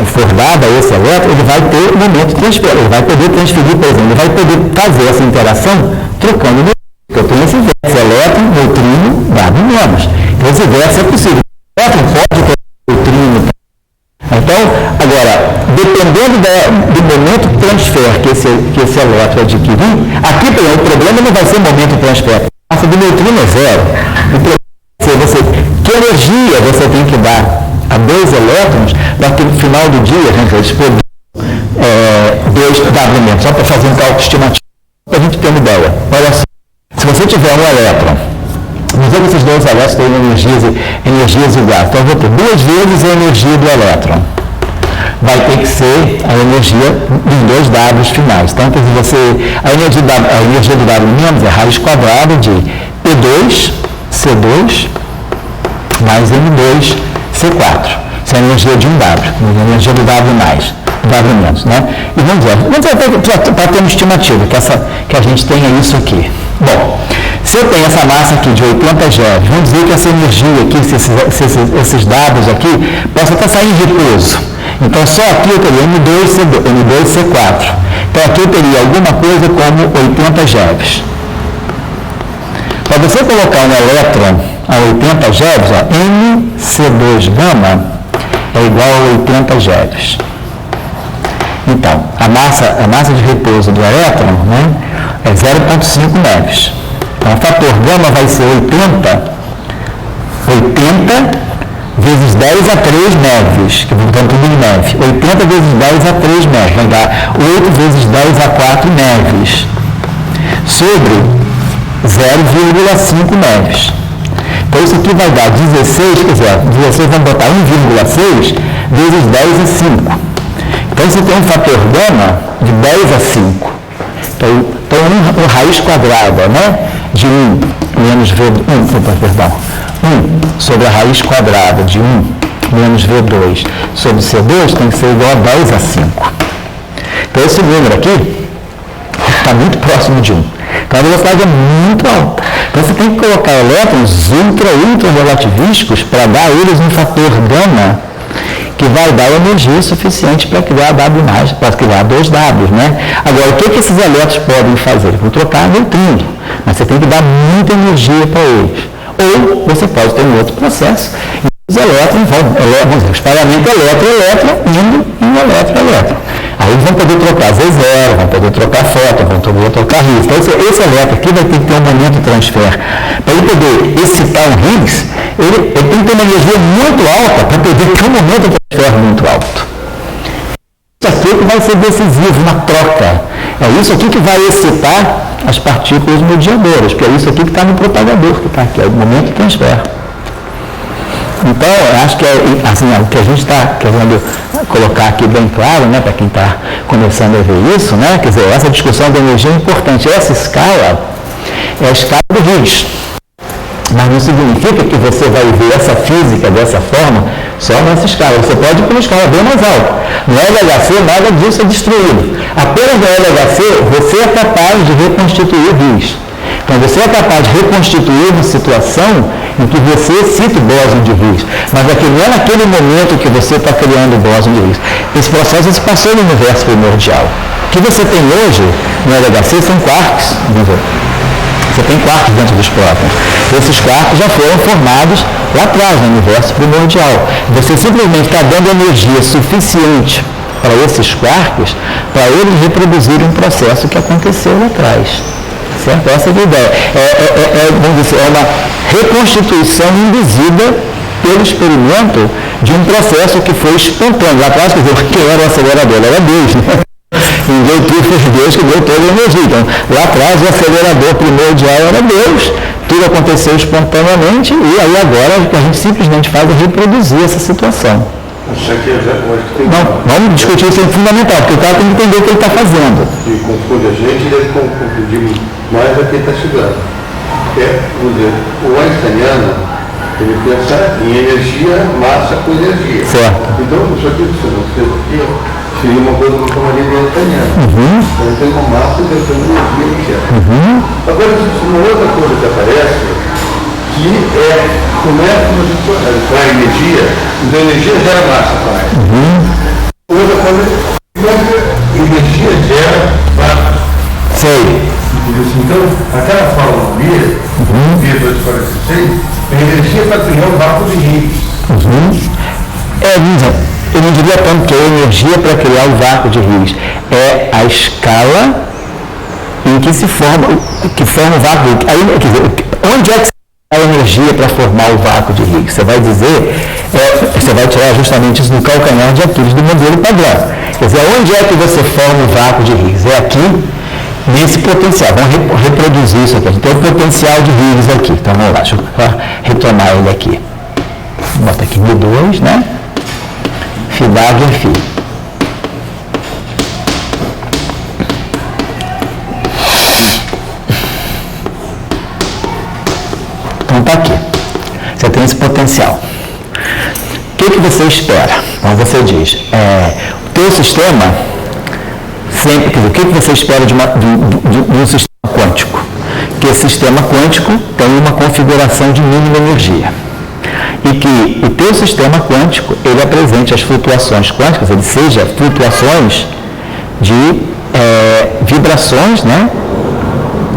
for dada a esse elétron, ele vai ter um momento de transferência. Ele vai poder transferir, por exemplo, ele vai poder fazer essa interação trocando energia. Eu tenho esse verso, elétron, neutrino, W menos. Então esse verso é possível. O elétron pode ter neutrino. Então, agora, dependendo do momento de transfer que esse elétron adquirir, aqui o problema não vai ser o momento de transfer. A massa do neutrino é zero. O problema vai ser que energia você tem que dar a dois elétrons para que no final do dia, gente, eles produzam 2 W menos, só para fazer um cálculo estimativo, para a gente ter uma ideia. Olha só, se você tiver um elétron, vamos dizer que esses dois elétrons têm energias iguais, então eu vou ter 2 vezes a energia do elétron. Vai ter que ser a energia dos dois Ws finais. Então, a energia do W menos é raiz quadrada de P2, C2, mais M2, C4. Isso é a energia de um W, a energia do W mais, W menos, né? E vamos dizer, para ter uma estimativa, que a gente tenha isso aqui. Bom, se eu tenho essa massa aqui de 80 GeV, vamos dizer que essa energia aqui, esses Ws aqui, possa até sair em repouso. Então, só aqui eu teria M2C4. Então, aqui eu teria alguma coisa como 80 GeV. Para você colocar um elétron a 80 GeV, MC2 gama é igual a 80 GeV. Então, a massa de repouso do elétron, né, é 0,5 MeV. Então, o fator gama vai ser 80 vezes 10 a 3 MeV, que vão tudo em MeV. 80 vezes 10 a 3 MeV, vai dar 8 vezes 10 a 4 MeV, sobre 0,5 MeV. Então, isso aqui vai dar 16, quer dizer, 16 vamos botar 1,6 vezes 10 a 5. Então, você tem um fator gama de 10 a 5. Então um raiz quadrada, né, de 1 menos V1, 1 sobre a raiz quadrada de 1 menos V2 sobre C2 tem que ser igual a 10 a 5. Então, esse número aqui está muito próximo de 1. Então, a velocidade é muito alta. Então, você tem que colocar elétrons ultra relativísticos para dar a eles um fator gama que vai dar energia suficiente para criar W+, para criar 2 Ws, né? Agora, o que esses elétrons podem fazer? Vão trocar neutrino, mas você tem que dar muita energia para eles. Ou você pode ter um outro processo, e os elétrons vão os paramentos elétron indo em elétron. Aí eles vão poder trocar Z0, vão poder trocar fóton, vão poder trocar Higgs. Então, esse elétron aqui vai ter que ter um momento de transfer. Para ele poder excitar um Higgs, ele tem que ter uma energia muito alta para poder ter um momento de transfer muito alto. Isso aqui que vai ser decisivo na troca. É isso aqui que vai excitar as partículas mediadoras, que é isso aqui que está no propagador, que está aqui, é o momento de transfer. Então, eu acho que assim, o que a gente está querendo colocar aqui bem claro, né, para quem está começando a ver isso, né, quer dizer, essa discussão da energia é importante. Essa escala é a escala do Higgs, mas não significa que você vai ver essa física dessa forma só nessa escala. Você pode ir para uma escala bem mais alta. No LHC, nada disso é destruído. Apenas no LHC, você é capaz de reconstituir Higgs. Então, você é capaz de reconstituir uma situação em que você excita o bóson de Higgs, mas não é naquele momento que você está criando o bóson de Higgs. Esse processo se passou no universo primordial. O que você tem hoje no LHC são quarks. Você tem quarks dentro dos prótons. Esses quarks já foram formados lá atrás, no universo primordial. Você simplesmente está dando energia suficiente para esses quarks para eles reproduzirem um processo que aconteceu lá atrás. Certo? Essa é a ideia. Vamos dizer, é uma reconstituição induzida pelo experimento de um processo que foi espontâneo. Lá atrás, quer dizer, quem era o acelerador? Era Deus, né? Ninguém foi Deus que deu toda a energia. Então, lá atrás, o acelerador primordial era Deus, tudo aconteceu espontaneamente, e aí agora o que a gente simplesmente faz é reproduzir essa situação. Não, vamos discutir isso, é fundamental, porque o cara tem que entender o que ele está fazendo. E confunde a gente, deve confundir mais a quem está chegando. Vamos dizer, o einsteiniano, ele pensa em energia, massa com energia. Certo. Então, isso aqui que você não fez aqui, seria uma coisa que eu chamaria de einsteiniano. Então, tem uma massa e tem uma energia. Agora, uma outra coisa que aparece, que é como é que você traz energia, então a energia gera massa também. Outra coisa, como é que a energia gera massa? Sei. Então, aquela fórmula via 246, a energia para criar um vácuo de Higgs. Eu não diria tanto que é energia para criar o vácuo de Higgs. É a escala em que se forma o vácuo. Aí, quer dizer, onde é que a energia para formar o vácuo de Higgs? Você vai dizer, você vai tirar justamente isso do calcanhar de Aquiles do modelo padrão. Quer dizer, onde é que você forma o vácuo de Higgs? É aqui, nesse potencial. Vamos reproduzir isso aqui. A gente tem o potencial de Higgs aqui. Então vamos lá, deixa eu retomar ele aqui. Bota aqui M2, né? Φ Φ. Então está aqui. Você tem esse potencial. O que você espera? Então você diz, o teu sistema, sempre, quer dizer, o que você espera de um sistema quântico? Que esse sistema quântico tem uma configuração de mínima energia. E que o teu sistema quântico, ele apresente as flutuações quânticas, ele seja flutuações de vibrações, né?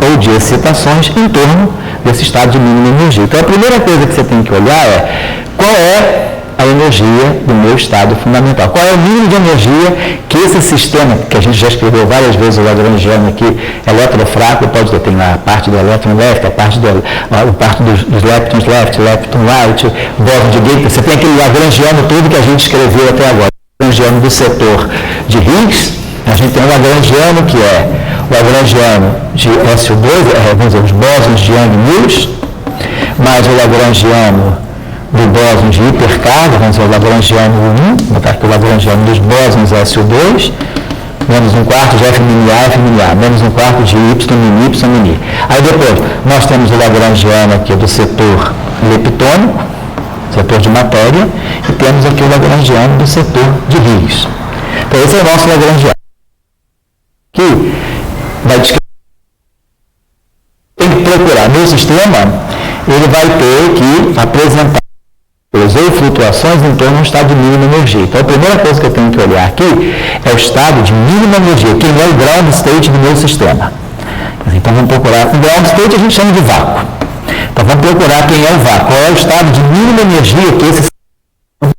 Ou de excitações em torno desse estado de mínima energia. Então, a primeira coisa que você tem que olhar é qual é a energia do meu estado fundamental. Qual é o mínimo de energia que esse sistema, que a gente já escreveu várias vezes o lagrangiano aqui, eletrofraco, pode ter, tem lá a parte do elétron left, a parte dos leptons left, lepton right, bóson de Gauss, você tem aquele lagrangiano todo que a gente escreveu até agora. O lagrangiano do setor de Higgs, a gente tem o lagrangiano que é o lagrangiano de SO2, vamos dizer, os bósons de Young-Mills, mais o lagrangiano do bóson de hipercarga, vamos dizer, o lagrangiano 1, vou botar aqui o lagrangiano dos bósons SO2, menos um quarto de F-A, menos um quarto de Y-I. Aí depois, nós temos o lagrangiano aqui do setor leptônico, setor de matéria, e temos aqui o lagrangiano do setor de Higgs. Então, esse é o nosso lagrangiano. Aqui, vai descrever. Tem que procurar no sistema, ele vai ter que apresentar ou flutuações em torno de um estado de mínima energia. Então, a primeira coisa que eu tenho que olhar aqui é o estado de mínima energia, que é o ground state do meu sistema. Então, vamos procurar. O ground state a gente chama de vácuo. Então, vamos procurar quem é o vácuo. Qual é o estado de mínima energia que esse sistema.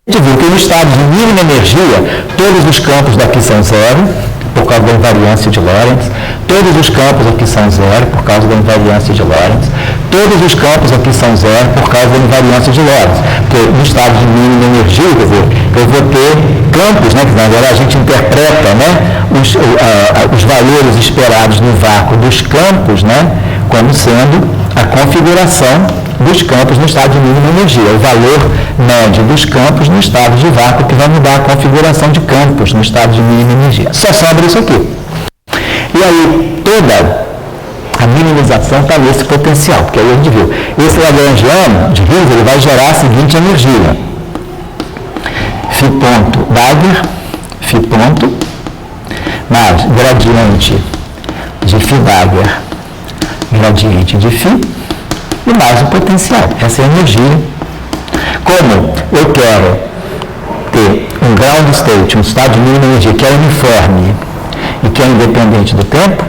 A gente viu que no estado de mínima energia, todos os campos daqui são zero, por causa da invariância de Lorentz. Todos os campos aqui são zero, por causa da invariância de Lorentz. Todos os campos aqui são zero, por causa da invariância de Lorentz. Porque no estado de mínima energia, quer dizer, eu vou ter campos, né, que na verdade a gente interpreta, né, os valores esperados no vácuo dos campos, né, como sendo a configuração dos campos no estado de mínima energia, o valor médio dos campos no estado de vácuo, que vai mudar a configuração de campos no estado de mínima energia. Só sobra isso aqui. E aí, toda a minimização está nesse potencial, porque aí a gente viu, esse lagrangiano de Higgs, ele vai gerar a seguinte energia. Φ ponto Dagger, Φ ponto, mais gradiente de Φ Dagger, gradiente de Φ, e mais o potencial, essa é a energia. Como eu quero ter um ground state, um estado de mínima energia que é uniforme e que é independente do tempo,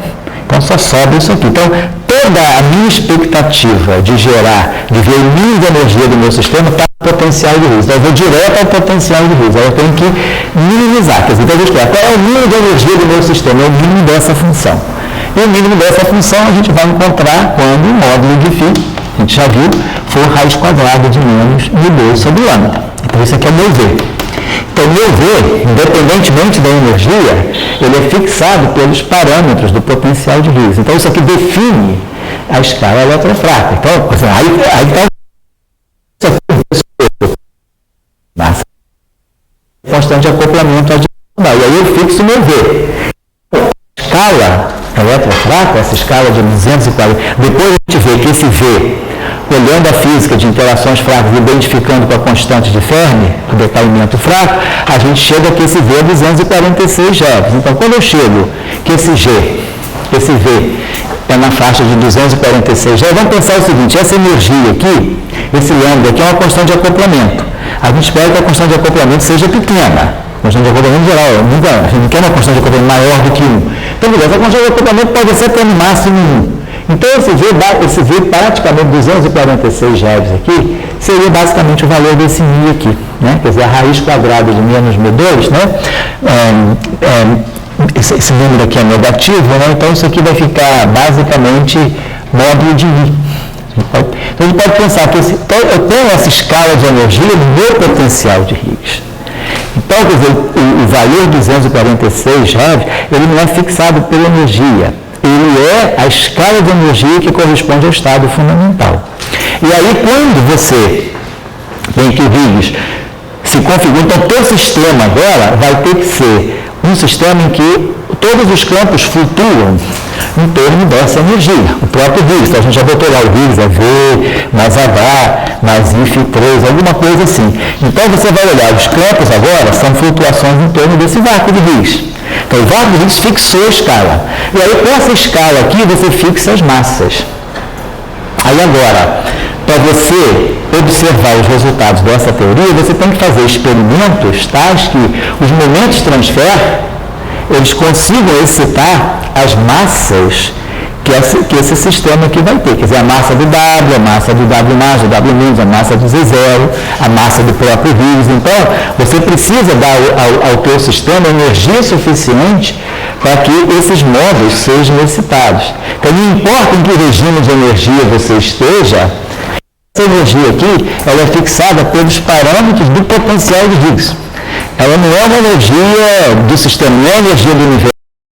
então só sobra isso aqui. Então, toda a minha expectativa de ver o mínimo de energia do meu sistema está no potencial de Higgs. Então, eu vou direto ao potencial de Higgs. Aí eu tenho que minimizar. Quer dizer, então eu vou explicar qual é o mínimo de energia do meu sistema, é o mínimo dessa função. E o mínimo dessa função a gente vai encontrar quando o módulo de Φ, a gente já viu, for raiz quadrada de menos μ2 sobre lambda. Então, isso aqui é o meu V. Então, o meu V, independentemente da energia, ele é fixado pelos parâmetros do potencial de Higgs. Então, isso aqui define a escala eletrofraca. Então, aí está o constante de acoplamento adicional. E aí eu fixo o meu V. A escala eletrofraca, essa escala de 240, depois a gente vê que esse V, olhando a física de interações fracas, identificando com a constante de Fermi, o decaimento fraco, a gente chega que esse V é 246 GeV. Então, quando eu chego que esse V é na faixa de 246 GeV, vamos pensar o seguinte, essa energia aqui, esse lambda aqui é uma constante de acoplamento. A gente espera que a constante de acoplamento seja pequena. A constante de acoplamento geral, a gente não quer uma constante de acoplamento maior do que 1. Então, beleza, a constante de acoplamento pode ser até no máximo 1. Então, esse V praticamente 246 GeV aqui, seria basicamente o valor desse μ aqui, né? Quer dizer, a raiz quadrada de menos μ2, né? Esse número aqui é negativo, né? Então, isso aqui vai ficar basicamente módulo de μ. Então, a gente pode pensar que eu tenho essa escala de energia no meu potencial de Higgs. Então, quer dizer, o valor 246 GeV, ele não é fixado pela energia. Ele é a escala de energia que corresponde ao estado fundamental. E aí, quando você tem que o Higgs se configura, então, teu sistema agora vai ter que ser um sistema em que todos os campos flutuam em torno dessa energia, o próprio Higgs. Então, a gente já botou lá o Higgs, é V, mais H, mais If3, alguma coisa assim. Então, você vai olhar, os campos agora são flutuações em torno desse vácuo de Higgs. Então, o vácuo de Higgs fixou a escala. E aí, com essa escala aqui, você fixa as massas. Aí, agora, para você observar os resultados dessa teoria, você tem que fazer experimentos tais que os momentos de transfer, eles consigam excitar as massas que esse sistema aqui vai ter. Quer dizer, a massa do W, a massa do W+, do W-, a massa do Z0, a massa do próprio Higgs. Então, você precisa dar ao teu sistema energia suficiente para que esses módulos sejam excitados. Então, não importa em que regime de energia você esteja, essa energia aqui ela é fixada pelos parâmetros do potencial de Higgs. Ela não é uma energia do sistema, não é uma energia do universo.